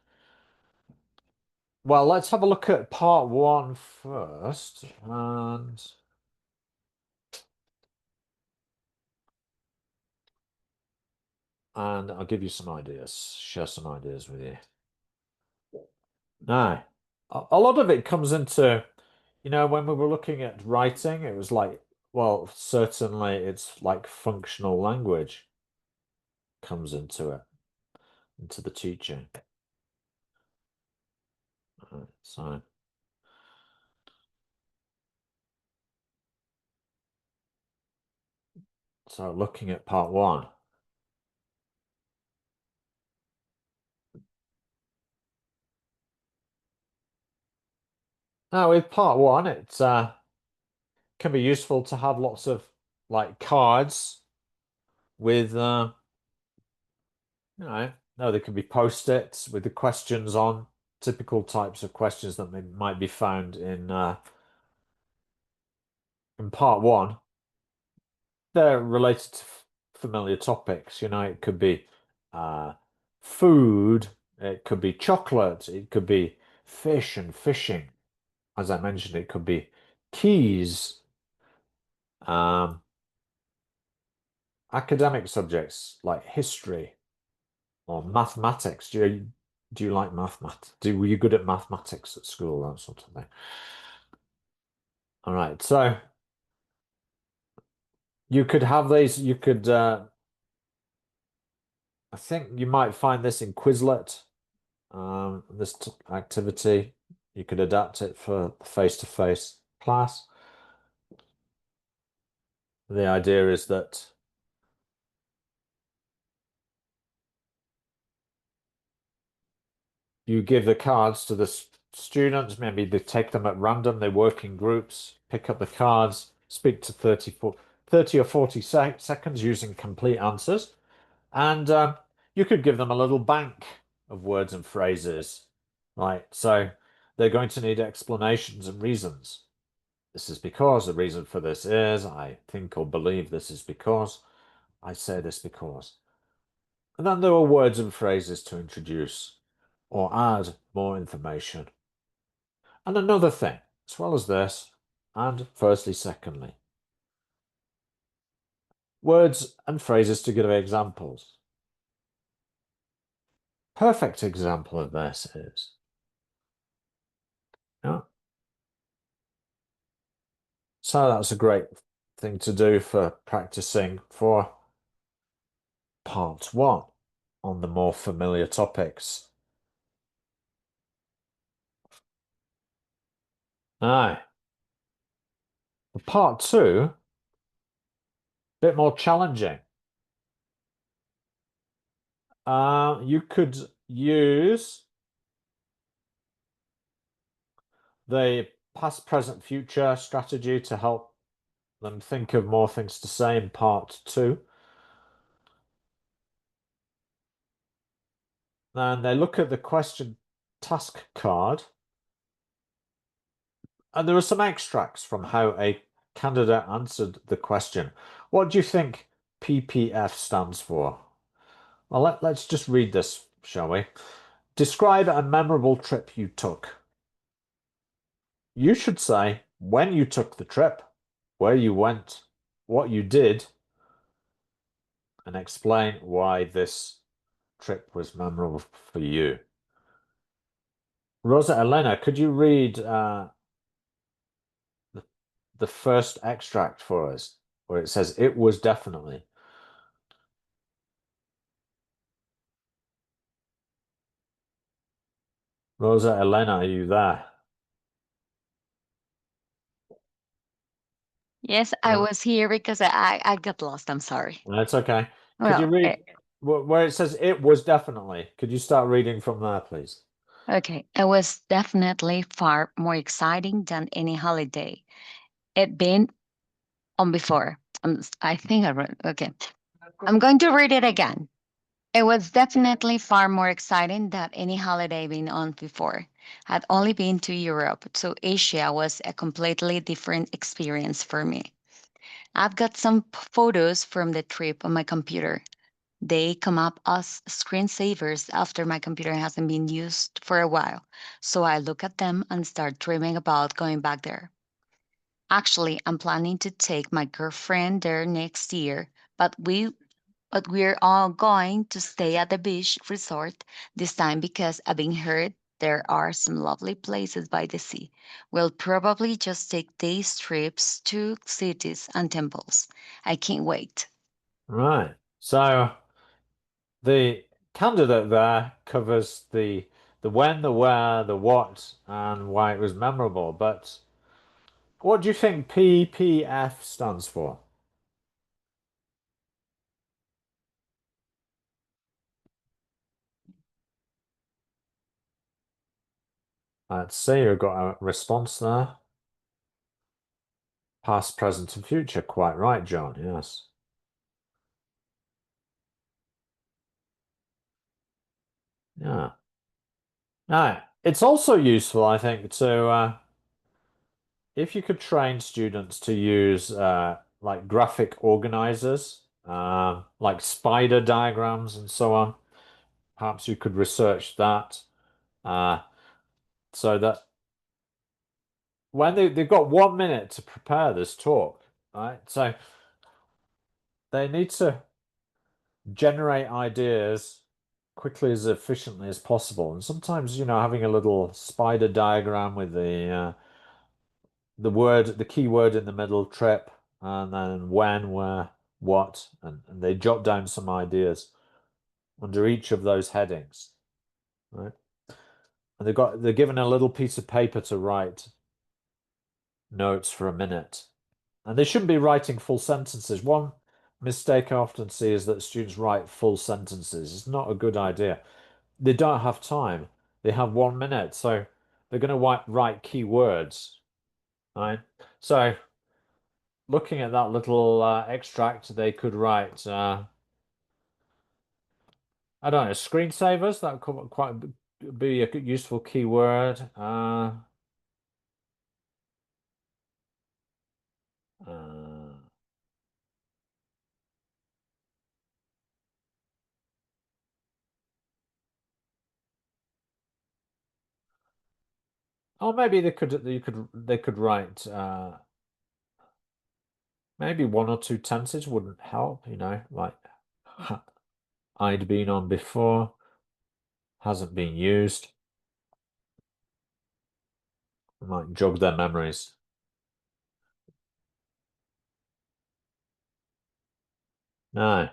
A: Well, let's have a look at part 1 first, and I'll give you some ideas, share some ideas with you. Now, a lot of it comes into, you know, when we were looking at writing, it was like, well, certainly it's like functional language comes into it, into the teaching. Right, so looking at part 1. Now with part 1, it can be useful to have lots of like cards with you know, no, they can be post-its with the questions on, typical types of questions that might be found in part 1. They're related to familiar topics, you know, it could be food, it could be chocolate, it could be fish and fishing. As I mentioned, it could be keys, academic subjects like history or mathematics. Do you like mathematics? Were you good at mathematics at school, that sort of thing? All right, so you could have these, you could I think you might find this in Quizlet, this activity. You could adapt it for face-to-face class. The idea is that you give the cards to the students, maybe they take them at random, they work in groups, pick up the cards, speak to 30 or 40 seconds using complete answers, and you could give them a little bank of words and phrases, right? So they're going to need explanations and reasons. This is because, the reason for this is, I think or believe this is because, I say this because. And then there are words and phrases to introduce or add more information. And another thing, as well as this, and firstly, secondly, words and phrases to give examples. Perfect example of this is, yeah. So that's a great thing to do for practicing for part 1 on the more familiar topics. Now, for part 2, a bit more challenging. You could use the past, present, future strategy to help them think of more things to say in part 2. Then they look at the question task card, and there are some extracts from how a candidate answered the question. What do you think PPF stands for? Well, let's just read this, shall we? Describe a memorable trip you took. You should say when you took the trip, where you went, what you did, and explain why this trip was memorable for you. Rosa Elena, could you read the first extract for us, where it says, it was definitely. Rosa Elena, are you there?
C: Yes, I was here because I got lost. I'm sorry.
A: That's okay. Could you
C: Well,
A: read where it says it was definitely? Could you start reading from there, please?
C: okay. It was definitely far more exciting than any holiday. It been on before. I think I read. Okay. I'm going to read it again. It was definitely far more exciting than any holiday been on before. I'd only been to Europe, so Asia was a completely different experience for me. I've got some photos from the trip on my computer. They come up as screensavers after my computer hasn't been used for a while, so I look at them and start dreaming about going back there. Actually, I'm planning to take my girlfriend there next year, but we're all going to stay at the beach resort this time because I've been heard there are some lovely places by the sea. We'll probably just take these trips to cities and temples. I can't wait.
A: Right. So the candidate there covers the when, the where, the what, and why it was memorable. But what do you think PPF stands for? Let's see, you've got a response there. Past, present, and future. Quite right, John. Yes. Yeah. Now, it's also useful, I think, to if you could train students to use like graphic organizers, like spider diagrams and so on, perhaps you could research that uh, so that when they've got 1 minute to prepare this talk, right? So they need to generate ideas quickly as efficiently as possible. And sometimes, having a little spider diagram with the key word in the middle, trip, and then when, where, what, and they jot down some ideas under each of those headings, right? And they're given a little piece of paper to write notes for a minute. And they shouldn't be writing full sentences. One mistake I often see is that students write full sentences. It's not a good idea. They don't have time. They have 1 minute, so they're going to write key words, right? So looking at that little extract, they could write, I don't know, screensavers. That could quite be a useful keyword. Or maybe they could write maybe 1 or 2 tenses wouldn't help, like I'd been on before, hasn't been used. Might jog their memories. No.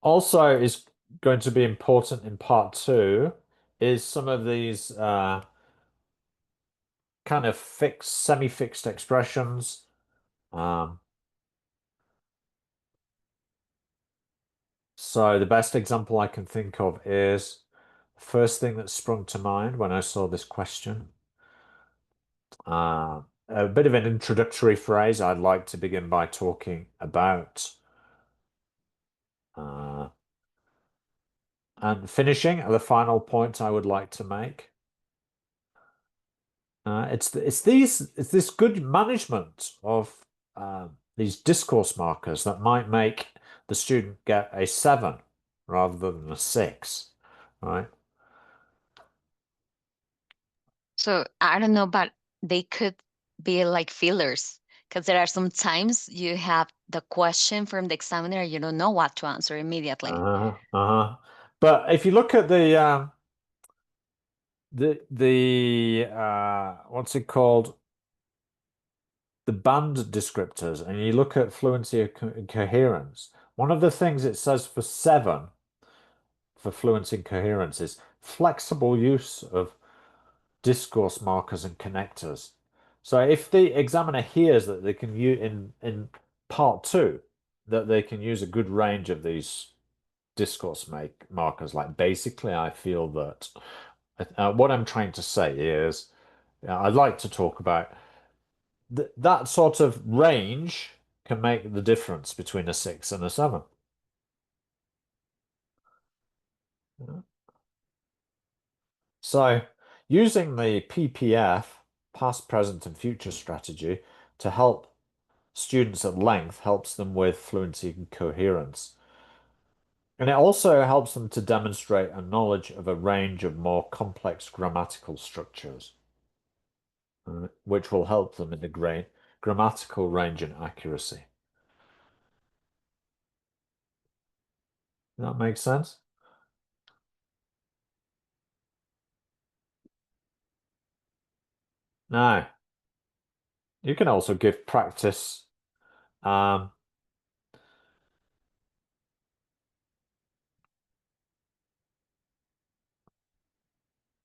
A: Also is going to be important in part 2 is some of these kind of semi-fixed expressions. So the best example I can think of is the first thing that sprung to mind when I saw this question. A bit of an introductory phrase. I'd like to begin by talking about and finishing the final point I would like to make. It's this good management of these discourse markers that might make the student get a 7 rather than a 6, right?
C: So I don't know, but they could be like fillers because there are some times you have the question from the examiner, you don't know what to answer immediately.
A: But if you look at the what's it called? the band descriptors and you look at fluency and coherence, one of the things it says for 7 for fluency and coherence is flexible use of discourse markers and connectors. So if the examiner hears that they can use in part 2 that they can use a good range of these discourse markers, like basically I feel that what I'm trying to say is I'd like to talk about that sort of range can make the difference between a 6 and a 7. So using the PPF, past, present, and future strategy to help students at length helps them with fluency and coherence. And it also helps them to demonstrate a knowledge of a range of more complex grammatical structures, which will help them in the grammatical range and accuracy. Does that make sense? Now, you can also give practice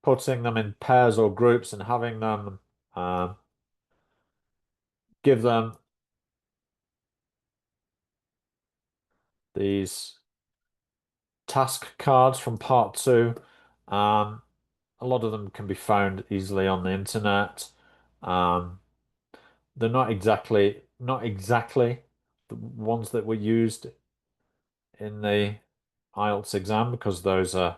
A: putting them in pairs or groups and having them give them these task cards from part 2. A lot of them can be found easily on the internet. They're not exactly the ones that were used in the IELTS exam, because those are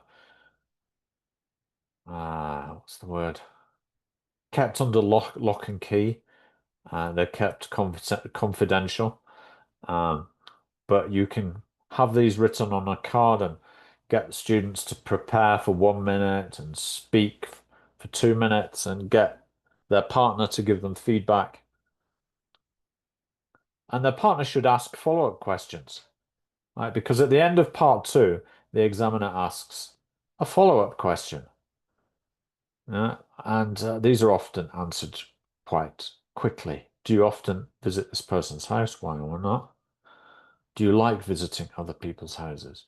A: what's the word? Kept under lock and key. They're kept confidential. But you can have these written on a card and get students to prepare for 1 minute and speak for 2 minutes and get their partner to give them feedback. And their partner should ask follow-up questions, right? Because at the end of part 2, the examiner asks a follow-up question. And these are often answered quite quickly. Do you often visit this person's house? Why or not? Do you like visiting other people's houses?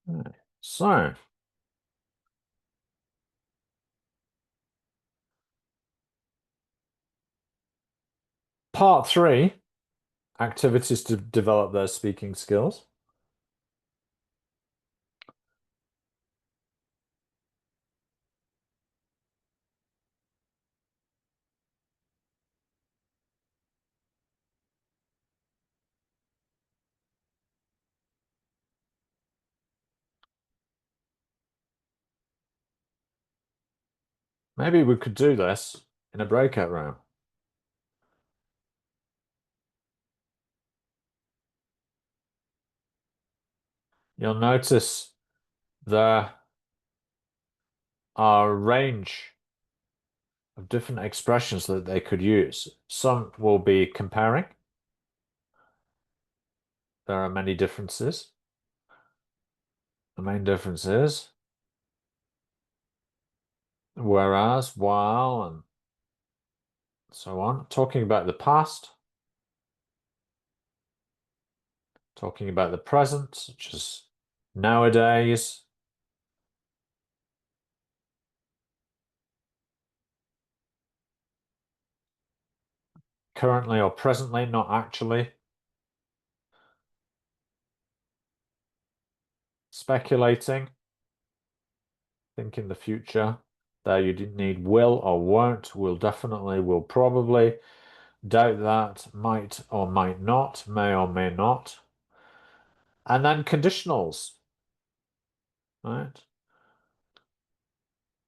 A: Right. So, part 3, activities to develop their speaking skills. Maybe we could do this in a breakout room. You'll notice there are a range of different expressions that they could use. Some will be comparing. There are many differences. The main difference is whereas, while, and so on. Talking about the past. Talking about the present, such as nowadays. Currently or presently, not actually. Speculating. Think in the future. There you need will or won't, will definitely, will probably. Doubt that, might or might not, may or may not. And then conditionals, right?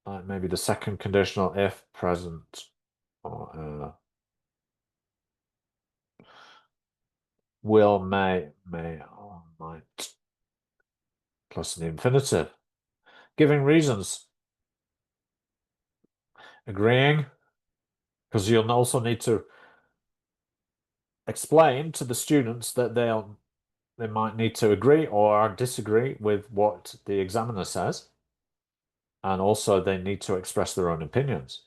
A: Like maybe the second conditional, if, present, or will, may, or might, plus the infinitive. Giving reasons. Agreeing, because you'll also need to explain to the students that they might need to agree or disagree with what the examiner says. and also they need to express their own opinions.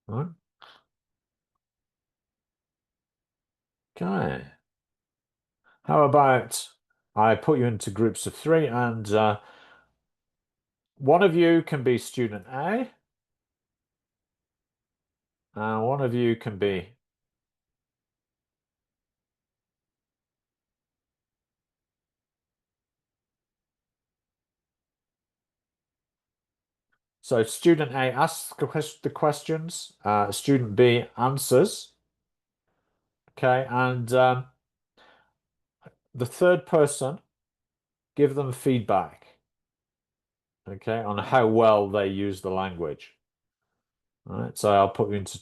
A: Right? Okay. How about I put you into groups of 3, and one of you can be student A, and one of you can be so student A asks the questions, student B answers. Okay, and the third person, give them feedback, okay, on how well they use the language. All right, so I'll put you into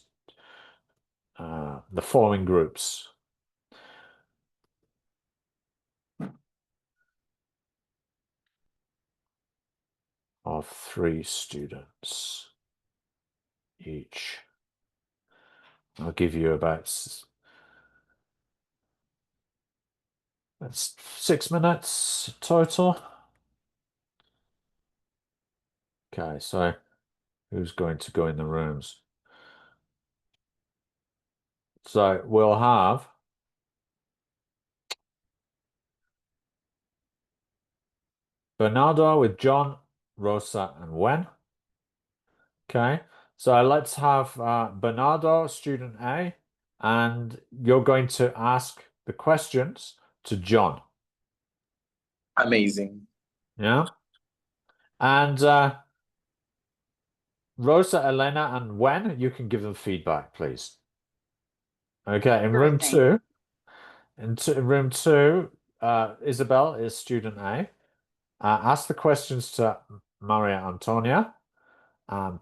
A: the following groups. Of 3 students each. I'll give you about 6 minutes total. Okay, so who's going to go in the rooms? So we'll have Bernardo with John, Rosa, and Wen. Okay, so let's have Bernardo, student A, and you're going to ask the questions to John.
J: Amazing.
A: Yeah. And Rosa, Elena, and Wen, you can give them feedback, please. Okay, in room 2, in room 2, Isabel is student A. Ask the questions to Maria Antonia.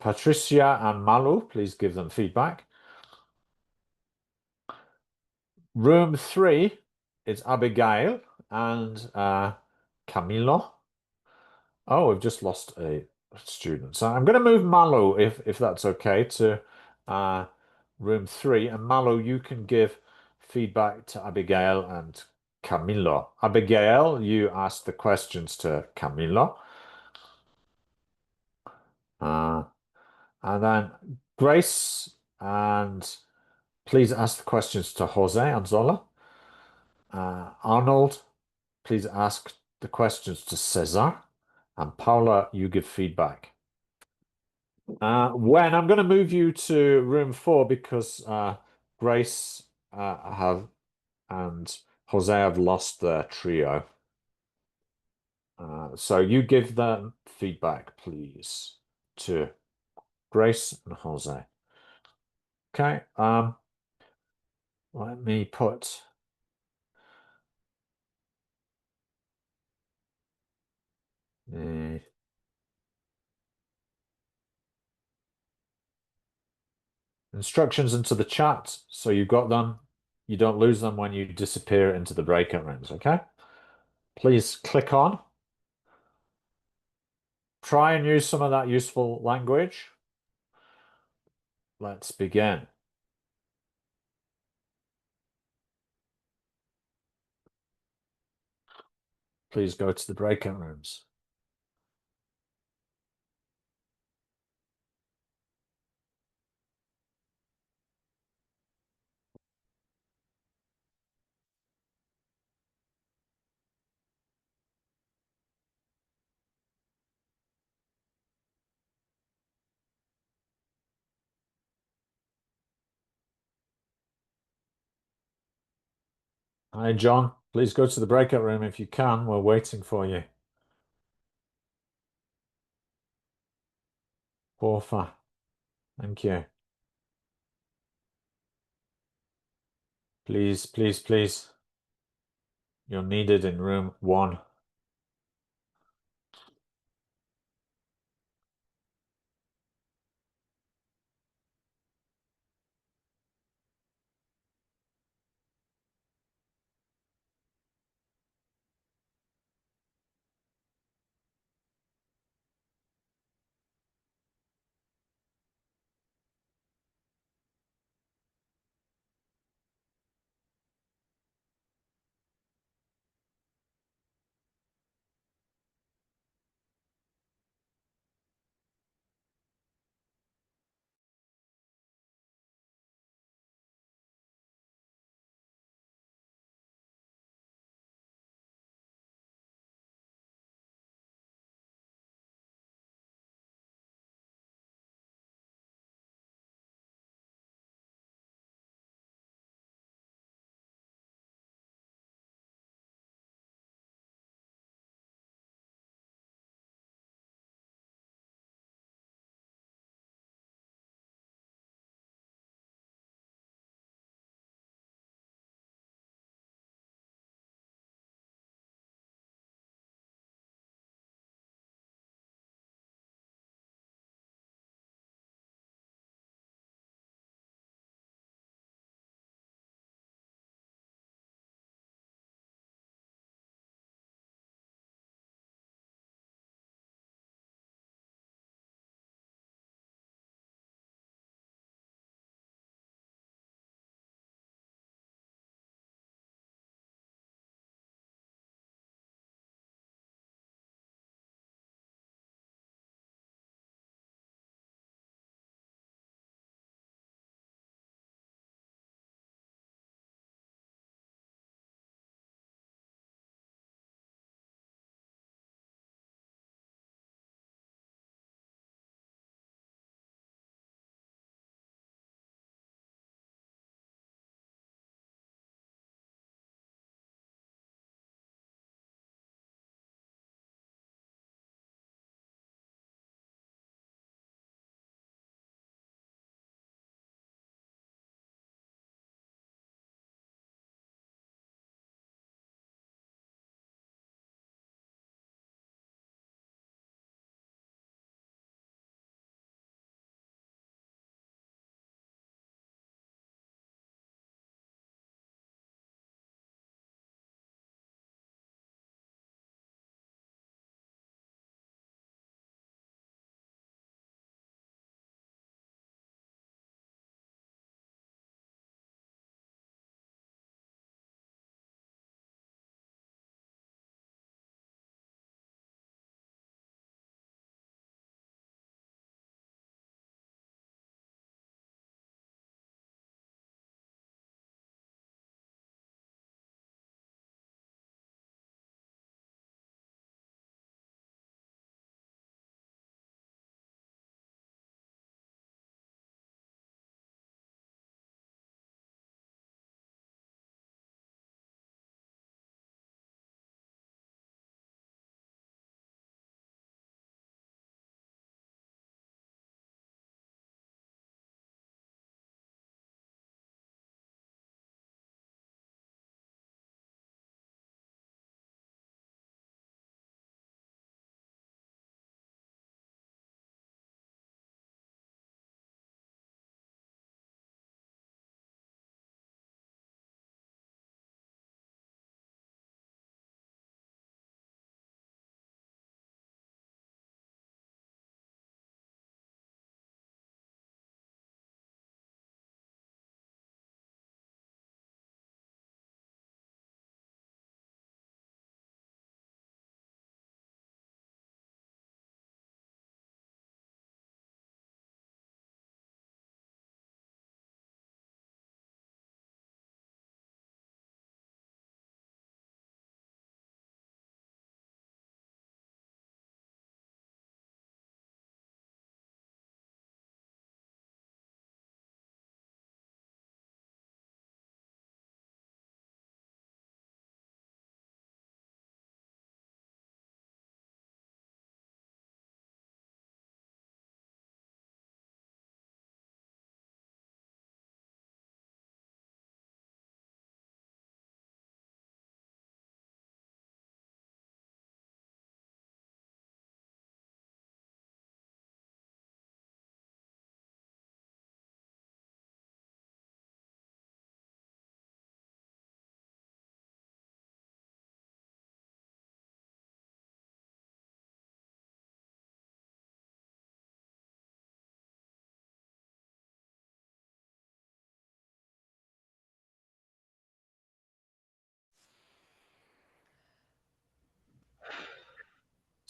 A: Patricia and Malu, please give them feedback. Room 3 is Abigail and Camilo. Oh, we've just lost a student. So I'm going to move Malu, if that's okay, to room 3. And Malu, you can give feedback to Abigail and Camilo. Abigail, you ask the questions to Camilo. And then Grace, and please ask the questions to Jose Anzola. Arnold, please ask the questions to Cesar. And Paula, you give feedback. Wen, I'm going to move you to room 4 because Grace and Jose have lost their trio. So you give them feedback, please, to Grace and Jose. Okay. Let me put the instructions into the chat, so you've got them. You don't lose them when you disappear into the breakout rooms, okay? Please click on. Try and use some of that useful language. Let's begin. Please go to the breakout rooms. Hi, John. Please go to the breakout room if you can. We're waiting for you. Porfa. Thank you. Please, please, please. You're needed in room 1.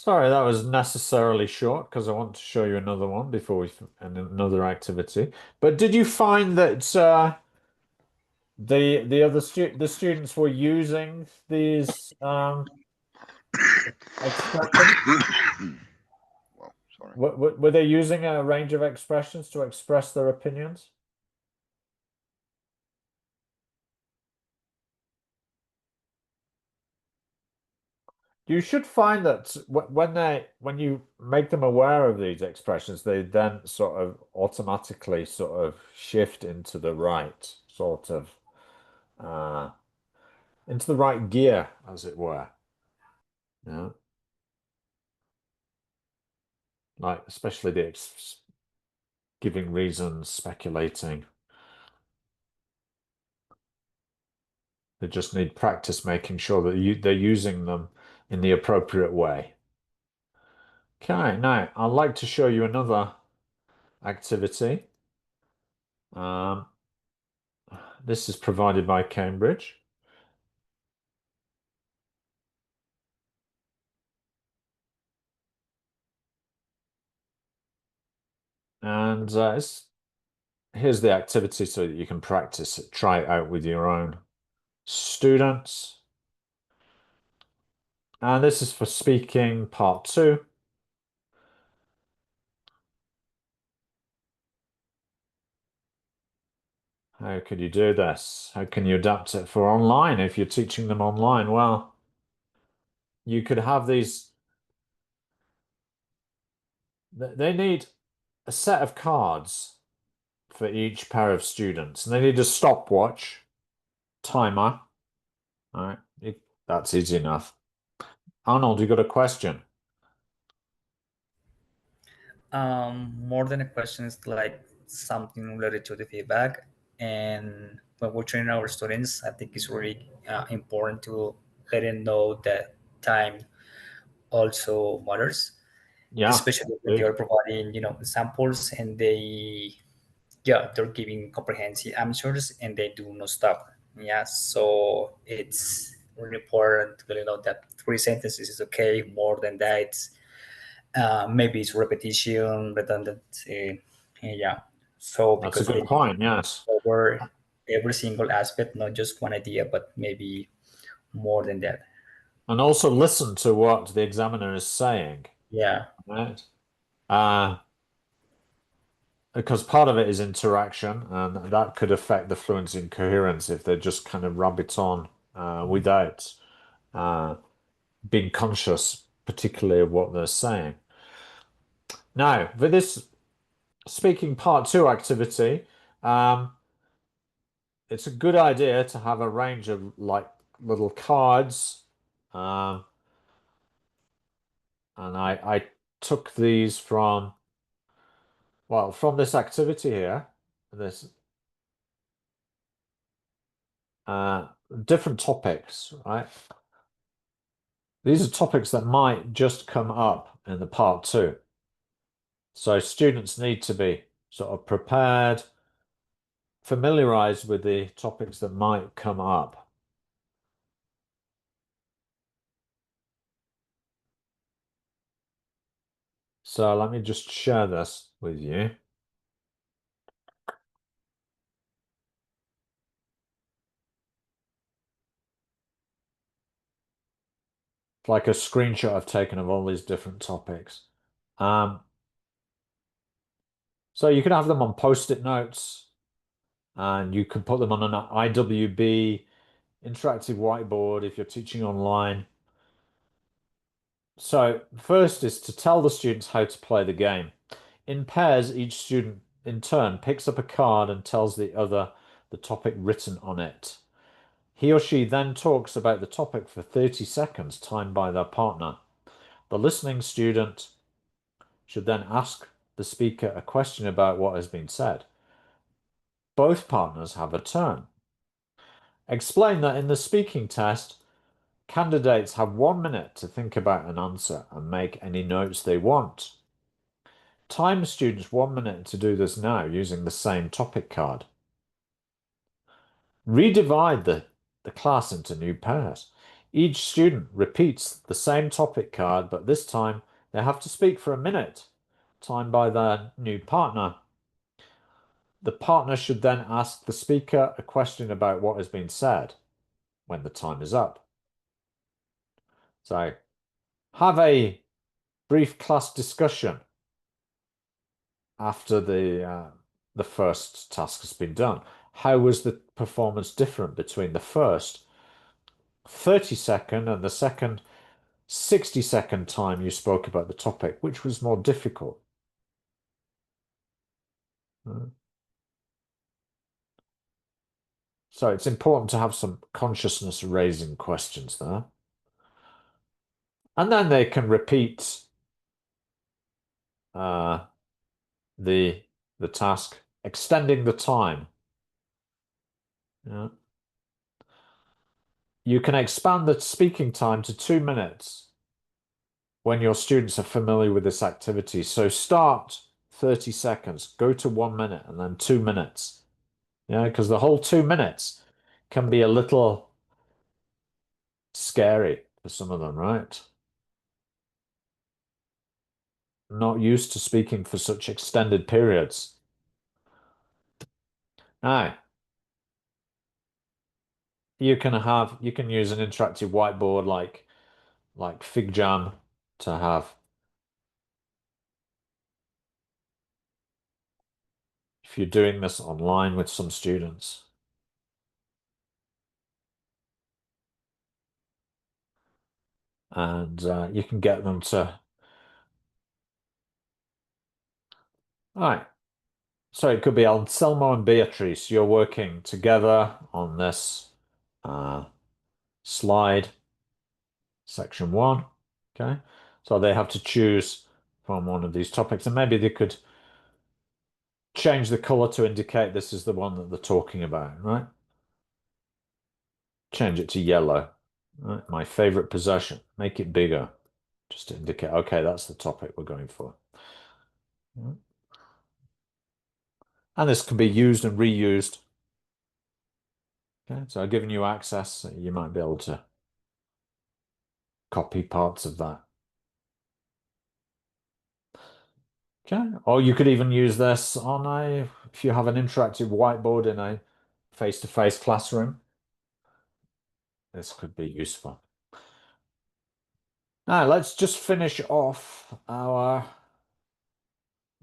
A: Sorry, that was necessarily short because I want to show you another one before and another activity. But did you find that the students were using these expressions?
F: Well, sorry.
A: Were they using a range of expressions to express their opinions? You should find that when you make them aware of these expressions, they then sort of automatically sort of shift into the right sort of into the right gear, as it were. Yeah. Like especially the giving reasons, speculating. They just need practice making sure that they're using them in the appropriate way. Okay, now I'd like to show you another activity. This is provided by Cambridge. And here's the activity so that you can practice it, try it out with your own students. And this is for speaking part 2. How could you do this? How can you adapt it for online if you're teaching them online? Well, you could have these. They need a set of cards for each pair of students, and they need a stopwatch, timer. All right, that's easy enough. Arnold, you got a question?
J: More than a question, is like something related to the feedback. And when we're training our students, I think it's really important to let them know that time also matters.
A: Yeah,
J: especially when they are providing, samples, and they're giving comprehensive answers and they do not stop. Yeah, so it's really important to know that 3 sentences is okay. More than that, maybe it's repetition, redundant. Yeah, so
A: that's a
J: because
A: good point. Yes.
J: cover every single aspect, not just one idea, but maybe more than that.
A: And also listen to what the examiner is saying.
J: Yeah.
A: Right. Because part of it is interaction, and that could affect the fluency and coherence if they just kind of rabbit on without being conscious, particularly of what they're saying. Now, for this speaking part 2 activity, it's a good idea to have a range of like little cards. And I took these from this activity here, this different topics, right? These are topics that might just come up in the part 2. So students need to be sort of prepared, familiarized with the topics that might come up. So let me just share this with you. It's like a screenshot I've taken of all these different topics. So you can have them on post-it notes, and you can put them on an IWB interactive whiteboard if you're teaching online. So first is to tell the students how to play the game. In pairs, each student in turn picks up a card and tells the other the topic written on it. He or she then talks about the topic for 30 seconds, timed by their partner. The listening student should then ask the speaker a question about what has been said. Both partners have a turn. Explain that in the speaking test, candidates have 1 minute to think about an answer and make any notes they want. Time students 1 minute to do this now using the same topic card. Redivide the class into new pairs. Each student repeats the same topic card, but this time they have to speak for a minute, timed by their new partner. The partner should then ask the speaker a question about what has been said when the time is up. So, have a brief class discussion after the first task has been done. How was the performance different between the first 30-second and the second 60-second time you spoke about the topic? Which was more difficult? So it's important to have some consciousness raising questions there. And then they can repeat the task, extending the time. Yeah. You can expand the speaking time to 2 minutes when your students are familiar with this activity. So start 30 seconds, go to 1 minute, and then 2 minutes. Yeah, because the whole 2 minutes can be a little scary for some of them, right? Not used to speaking for such extended periods. Now, you can use an interactive whiteboard like FigJam to have, if you're doing this online with some students. And you can get them to, all right. So it could be Anselmo and Beatrice, you're working together on this slide, section 1. Okay, so they have to choose from one of these topics, and maybe they could change the color to indicate this is the one that they're talking about, right? Change it to yellow. Right? My favorite possession. Make it bigger, just to indicate, okay, that's the topic we're going for. Right. And this can be used and reused. Okay, so I've given you access, you might be able to copy parts of that. Okay, or you could even use this on if you have an interactive whiteboard in a face-to-face classroom. This could be useful. Now, let's just finish off our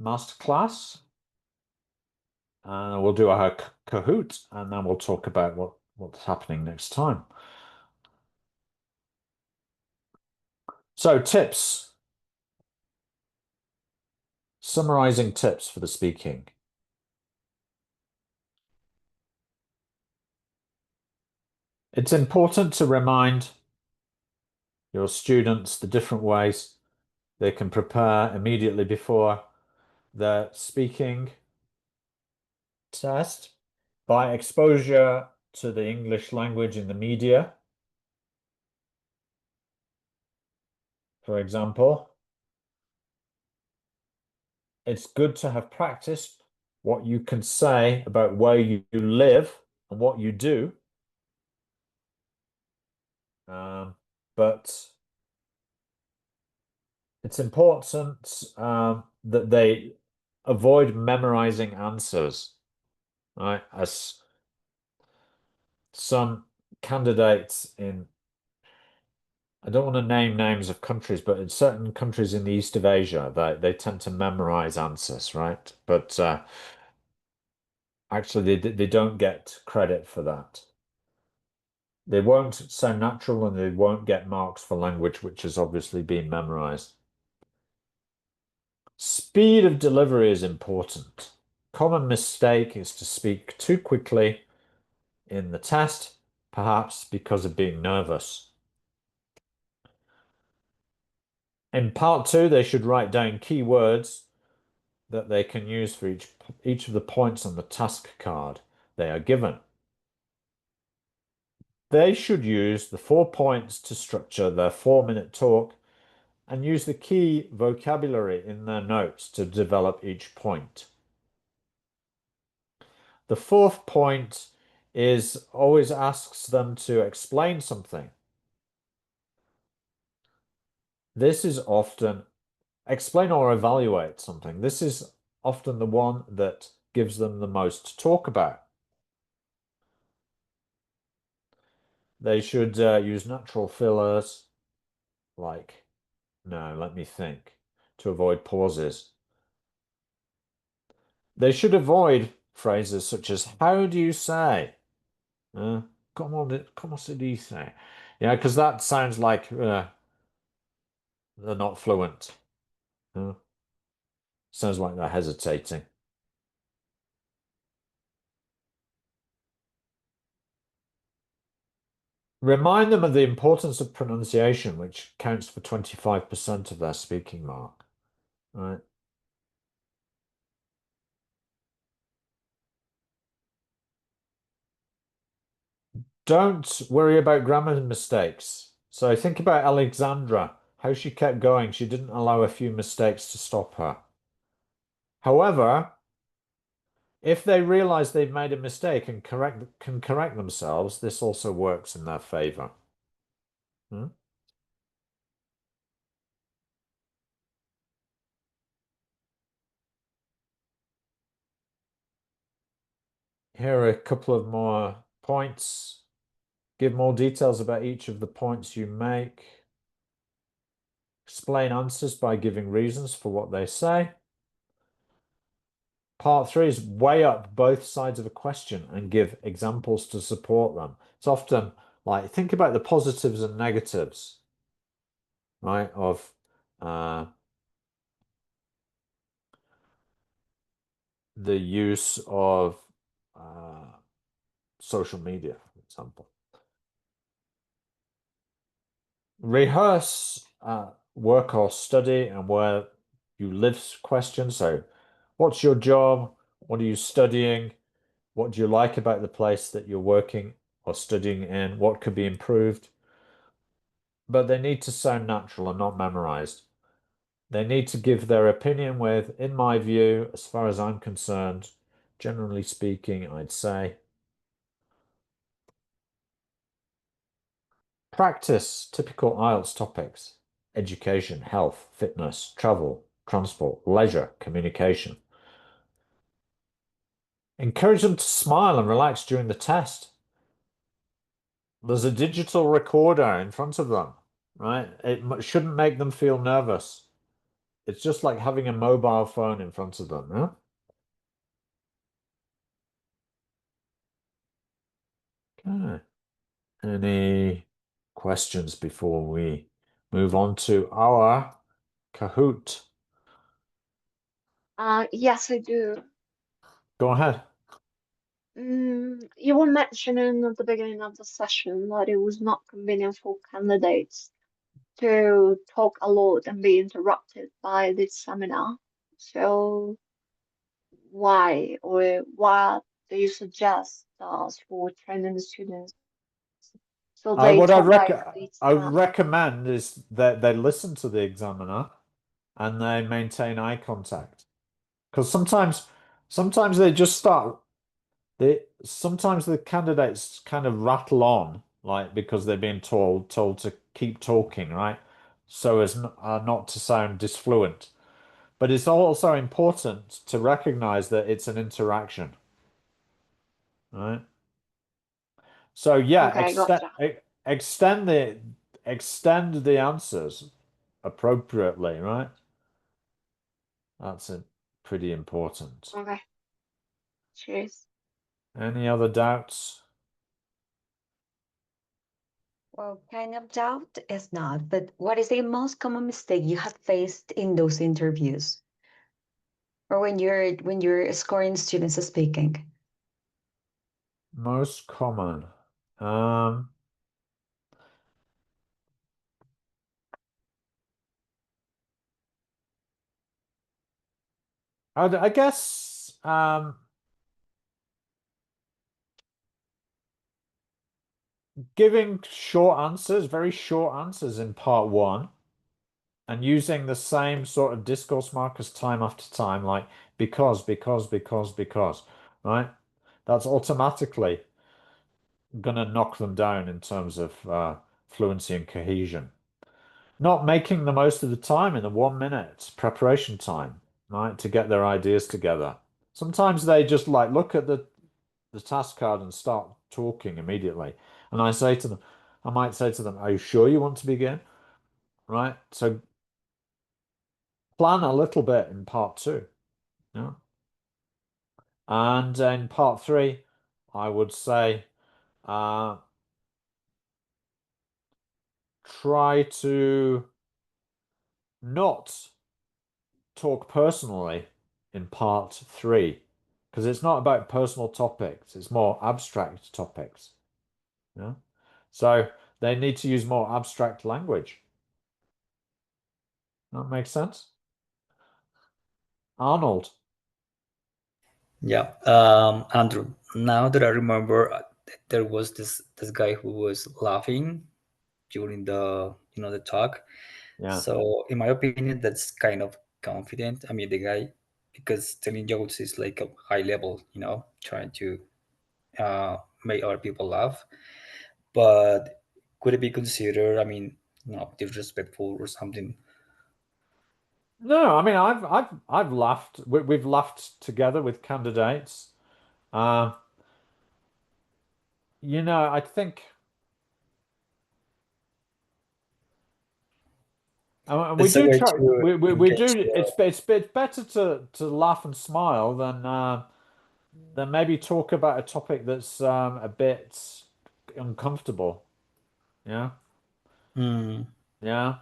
A: masterclass. We'll do our Kahoot, and then we'll talk about what's happening next time. So, tips. Summarizing tips for the speaking. It's important to remind your students the different ways they can prepare immediately before the speaking test by exposure to the English language in the media. For example, it's good to have practiced what you can say about where you live and what you do. But it's important that they avoid memorizing answers, right? As some candidates in, I don't want to name names of countries, but in certain countries in the East of Asia, they tend to memorize answers, right? But actually, they don't get credit for that. They won't sound natural, and they won't get marks for language which has obviously been memorized. Speed of delivery is important. Common mistake is to speak too quickly in the test, perhaps because of being nervous. In part 2, they should write down key words that they can use for each of the points on the task card they are given. They should use the 4 points to structure their 4-minute talk and use the key vocabulary in their notes to develop each point. The 4th point is always asks them to explain something. This is often explain or evaluate something. This is often the one that gives them the most to talk about. They should use natural fillers like, no, let me think, to avoid pauses. They should avoid phrases such as, how do you say? Como se dice? Yeah, because that sounds like they're not fluent. Sounds like they're hesitating. Remind them of the importance of pronunciation, which counts for 25% of their speaking mark. Right? Don't worry about grammar mistakes. So think about Alexandra, how she kept going. She didn't allow a few mistakes to stop her. However, if they realize they've made a mistake and can correct themselves, this also works in their favor. Here are a couple of more points. Give more details about each of the points you make. Explain answers by giving reasons for what they say. Part 3 is weigh up both sides of a question and give examples to support them. It's often like, think about the positives and negatives, right, of the use of social media, for example. Rehearse work or study and where you live questions. So, what's your job? What are you studying? What do you like about the place that you're working or studying in? What could be improved? But they need to sound natural and not memorized. They need to give their opinion with, in my view, as far as I'm concerned, generally speaking, I'd say. Practice typical IELTS topics: education, health, fitness, travel, transport, leisure, communication. Encourage them to smile and relax during the test. There's a digital recorder in front of them, right? It shouldn't make them feel nervous. It's just like having a mobile phone in front of them, huh? Okay. Any questions before we move on to our Kahoot?
K: Yes, I do.
A: Go ahead.
K: You were mentioning at the beginning of the session that it was not convenient for candidates to talk a lot and be interrupted by this seminar. So why or what do you suggest for training the students so they
A: What
K: talk directly to
A: I
K: them?
A: recommend is that they listen to the examiner and they maintain eye contact. Because sometimes they just start sometimes the candidates kind of rattle on, like because they're being told to keep talking, right? So as not to sound disfluent. But it's also important to recognize that it's an interaction, right? So yeah,
K: Okay, gotcha.
A: extend the answers appropriately, right? That's pretty important.
K: Okay. Cheers.
A: Any other doubts?
C: Well, kind of doubt is not, but what is the most common mistake you have faced in those interviews? Or when you're scoring students speaking?
A: Most common. I guess giving short answers, very short answers in part 1, and using the same sort of discourse markers time after time, like because, right? That's automatically gonna knock them down in terms of fluency and cohesion. not making the most of the time in the 1 minute preparation time, right, to get their ideas together. Sometimes they just like look at the task card and start talking immediately. And I say to them, I might say to them, "Are you sure you want to begin?" Right? So plan a little bit in part 2. Yeah. And in part 3, I would say try to not talk personally in part 3, because it's not about personal topics, it's more abstract topics. Yeah. So they need to use more abstract language. That makes sense? Arnold.
J: Yeah, Andrew. Now that I remember, there was this guy who was laughing during the talk.
A: Yeah.
J: So in my opinion, that's kind of confident. I mean, the guy, because telling jokes is like a high level, trying to make other people laugh. But could it be considered, I mean, disrespectful or something?
A: No, I mean I've laughed. We've laughed together with candidates. I think we
J: It's a
A: do
J: way
A: try.
J: to
A: We
J: engage
A: do. It's better to laugh and smile than maybe talk about a topic that's a bit uncomfortable. Yeah. Yeah.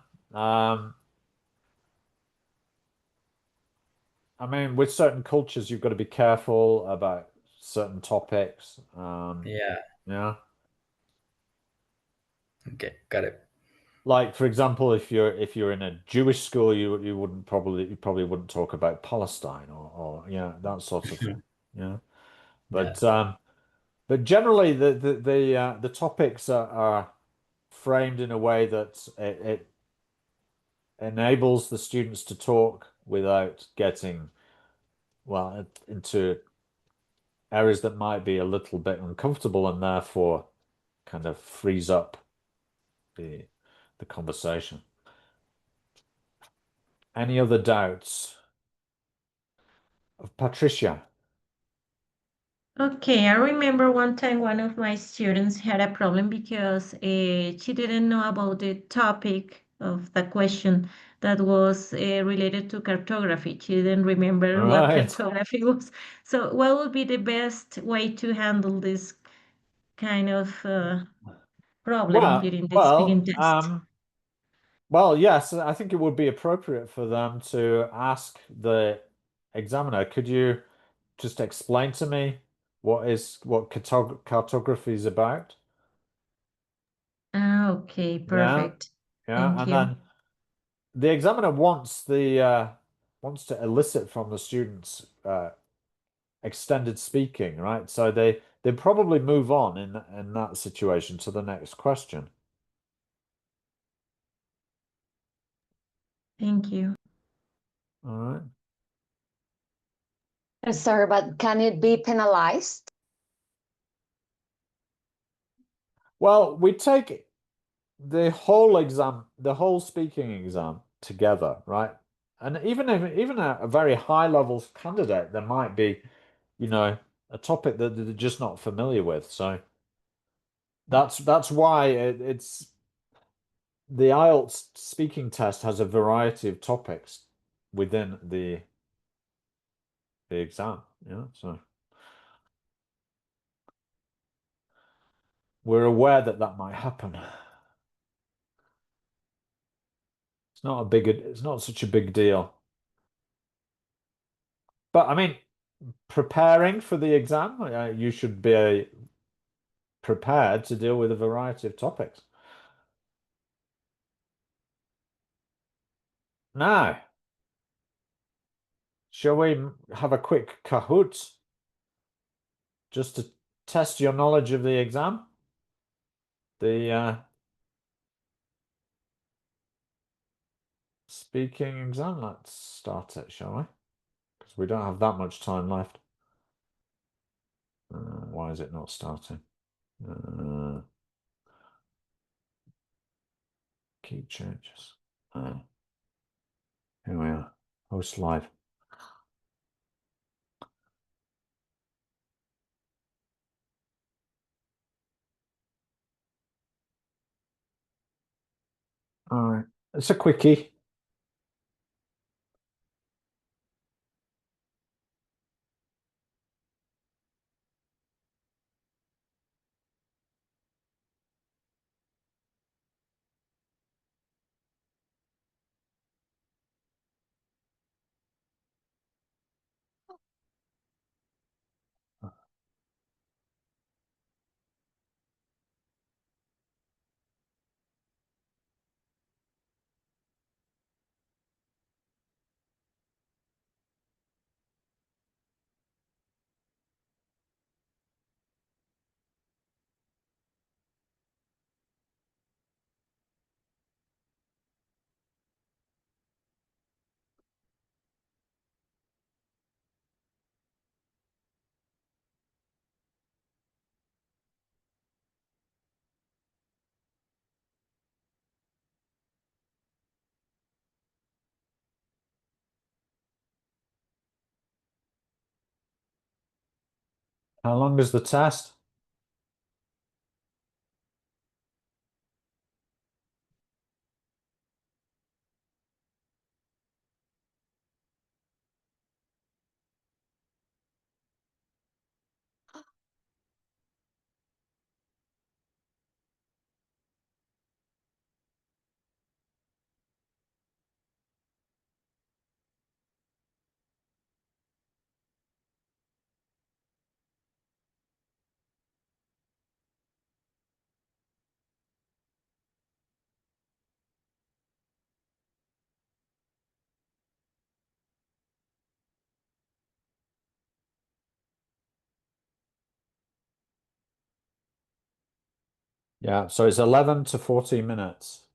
A: I mean, with certain cultures, you've got to be careful about certain topics.
J: Yeah.
A: Yeah.
J: Okay, got it.
A: Like, for example, if you're in a Jewish school, you probably wouldn't talk about Palestine or that sort of thing. Yeah. But generally the topics are framed in a way that it enables the students to talk without getting into areas that might be a little bit uncomfortable and therefore kind of frees up the conversation. Any other doubts of Patricia?
B: Okay, I remember one time one of my students had a problem because she didn't know about the topic of the question that was related to cartography. She didn't remember what
A: Right.
B: cartography was. So, what would be the best way to handle this kind of problem during the speaking test?
A: Well, yes, I think it would be appropriate for them to ask the examiner, could you just explain to me what cartography is about?
B: Ah, okay,
A: Yeah,
B: perfect.
A: yeah,
B: Thank
A: and
B: you.
A: then the examiner wants to elicit from the students extended speaking, right? So they probably move on in that situation to the next question.
B: Thank you.
A: All right.
C: Sorry, but can it be penalized?
A: Well, we take the whole exam, the whole speaking exam together, right? And even a very high level candidate, there might be, a topic that they're just not familiar with. So that's why it's the IELTS speaking test has a variety of topics within the exam. Yeah, so we're aware that that might happen. It's not such a big deal. But I mean, preparing for the exam, you should be prepared to deal with a variety of topics. Now, shall we have a quick Kahoot just to test your knowledge of the exam? The speaking exam. Let's start it, shall we? Because we don't have that much time left. Why is it not starting? Key changes. Here we are. Host live. All right. It's a quickie. How long is the test? Yeah, so it's 11 to 14 minutes.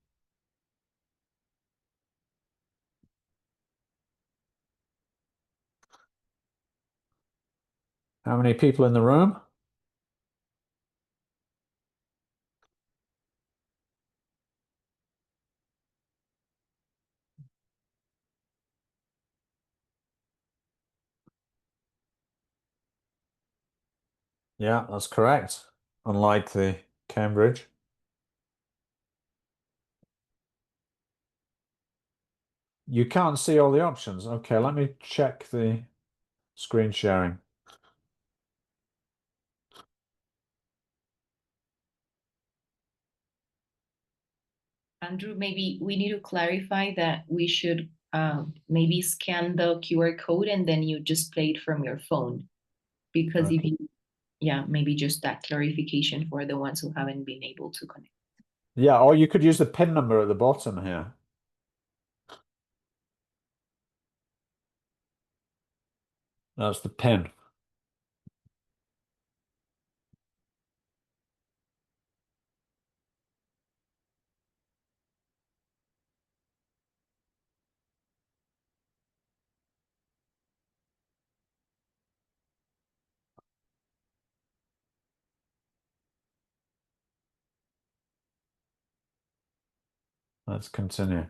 A: How many people in the room? Yeah, that's correct. Unlike the Cambridge. You can't see all the options. Okay, let me check the screen sharing.
L: Andrew, maybe we need to clarify that we should maybe scan the QR code and then you just play it from your phone. Because if you, yeah, maybe just that clarification for the ones who haven't been able to connect.
A: Yeah, or you could use the pin number at the bottom here. That's the pin. Let's continue.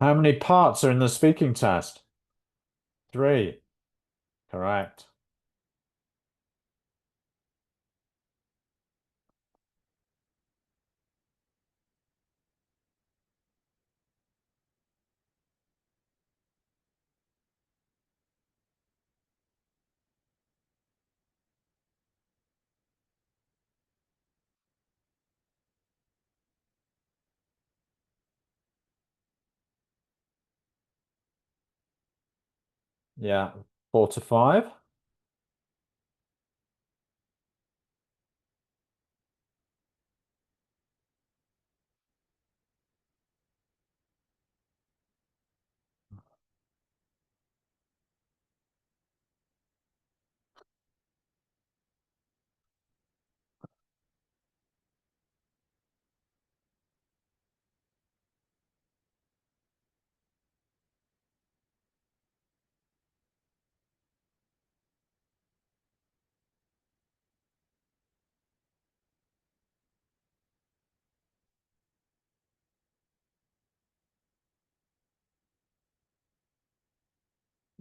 A: How many parts are in the speaking test? 3. Correct. Yeah, 4 to 5.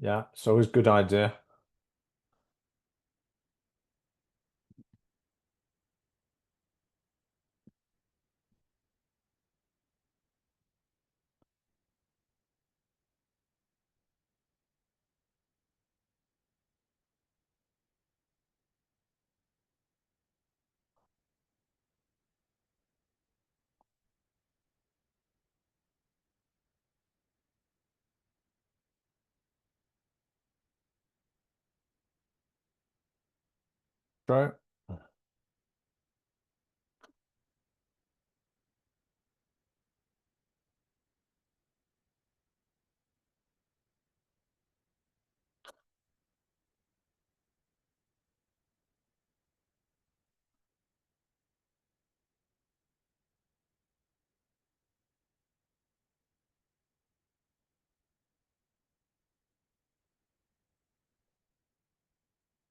A: Yeah, it's always a good idea. True.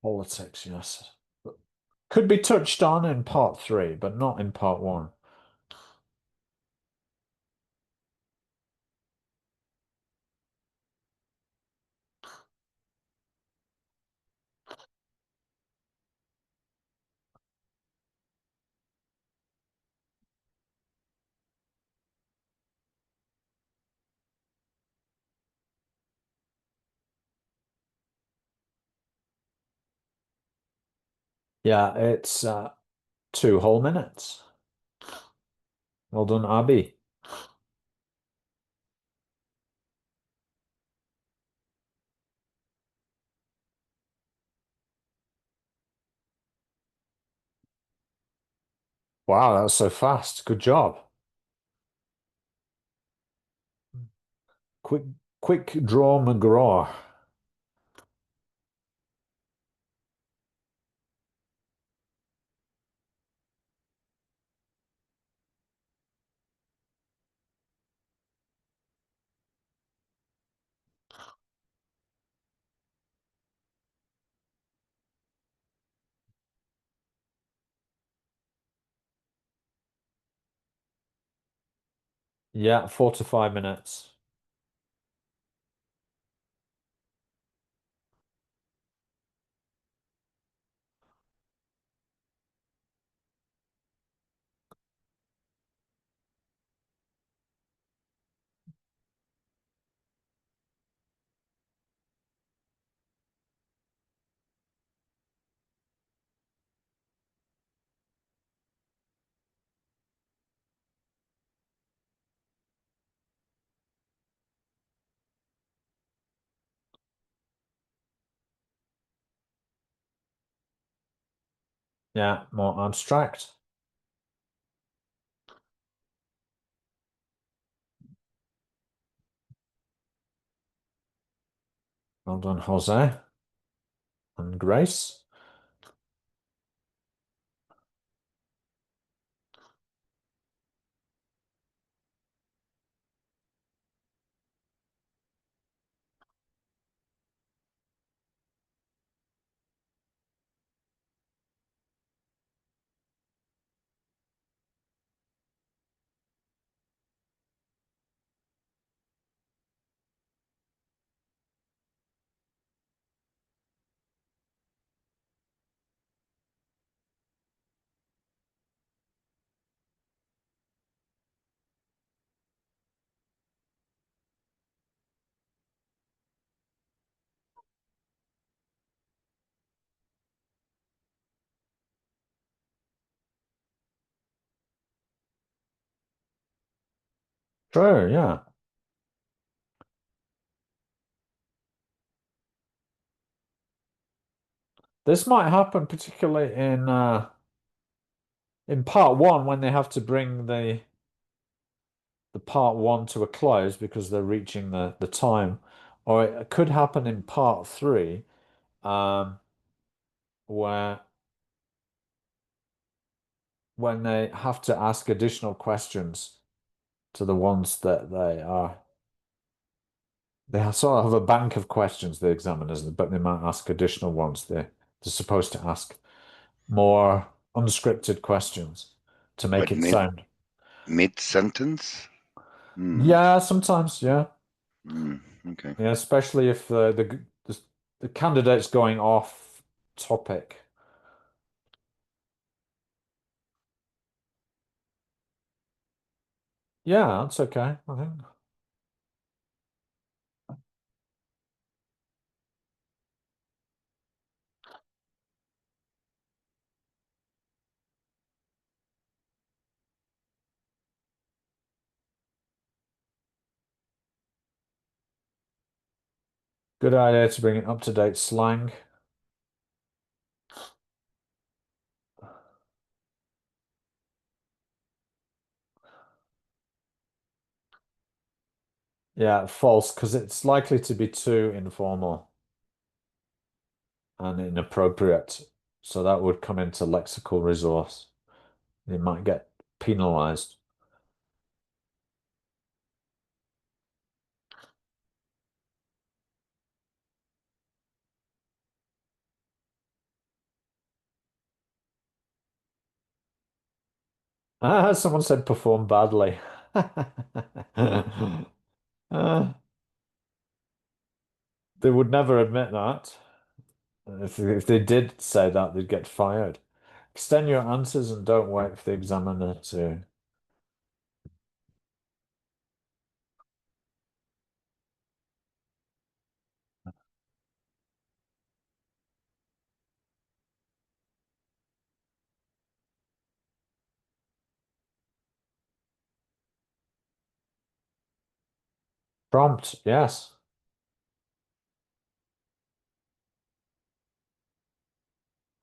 A: Politics, yes. Could be touched on in part 3, but not in part 1. Yeah, it's 2 whole minutes. Well done, Abby. Wow, that was so fast. Good job. Quick draw McGraw. Yeah, 4 to 5 minutes. Yeah, more abstract. Well done, Jose. And Grace. True, yeah. This might happen particularly in part 1 when they have to bring the part 1 to a close because they're reaching the time. Or it could happen in part 3, where when they have to ask additional questions to the ones that they sort of have a bank of questions, the examiners, but they might ask additional ones. They're supposed to ask more unscripted questions to make
F: But
A: it sound.
F: mid-sentence?
A: Yeah, sometimes, yeah.
F: Okay.
A: Yeah, especially if the candidate's going off topic. Yeah, that's okay, I think. Good idea to bring in up-to-date slang. Yeah, false, because it's likely to be too informal and inappropriate. So that would come into lexical resource. They might get penalized. Someone said perform badly. Uh, they would never admit that. If they did say that, they'd get fired. Extend your answers and don't wait for the examiner to. Prompt, yes.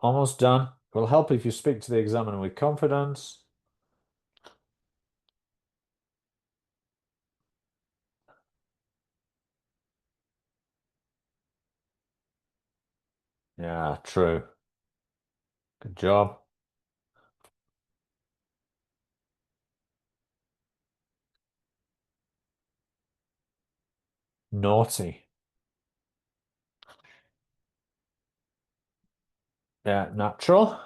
A: Almost done. It will help if you speak to the examiner with confidence. Yeah, true. Good job. Naughty. Yeah, natural.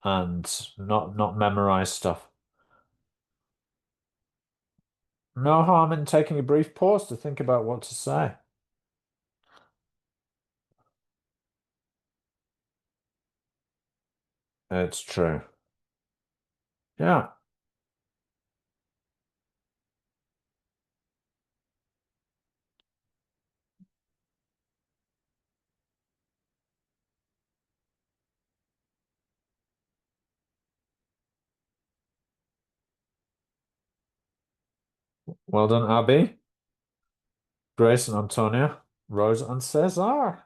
A: And not memorize stuff. No harm in taking a brief pause to think about what to say. It's true. Yeah. Well done, Abby. Grace and Antonia. Rose and Cesar.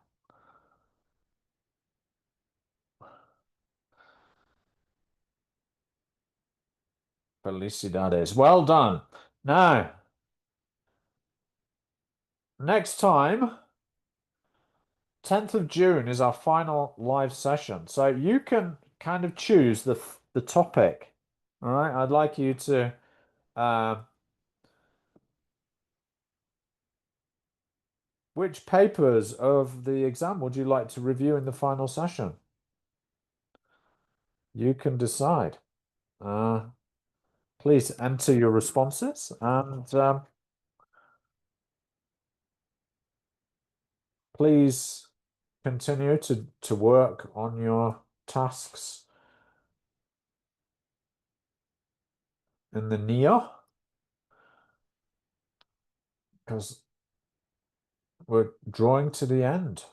A: Felicidades. Well done. Now, next time, 10th of June is our final live session. So you can kind of choose the topic. All right. I'd like you to which papers of the exam would you like to review in the final session? You can decide. Please enter your responses and please continue to work on your tasks in the NEO because we're drawing to the end.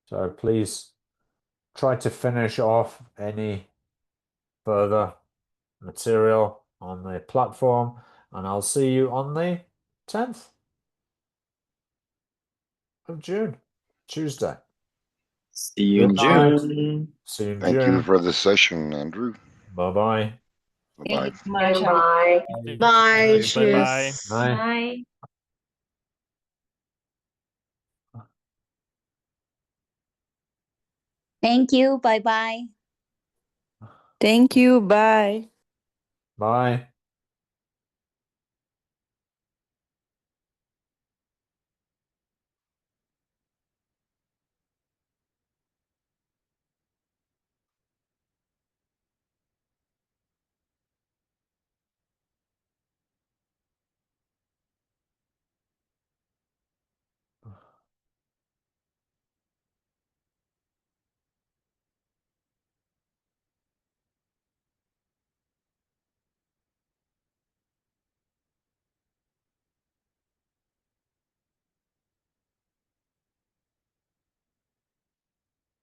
A: So please try to finish off any further material on the platform, and I'll see you on the 10th of June, Tuesday.
M: See you in
A: Good night.
M: June.
A: See you in
F: Thank
A: June.
F: you for the session, Andrew.
A: Bye-bye.
F: Bye-bye.
L: Thank you so much.
K: Bye.
N: Bye.
H: Bye-bye.
N: Cheers.
A: Bye.
B: Bye.
C: Thank you. Bye bye.
N: Thank you. Bye.
A: Bye.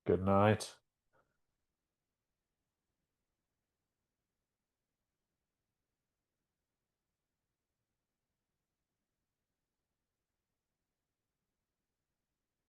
A: Good night.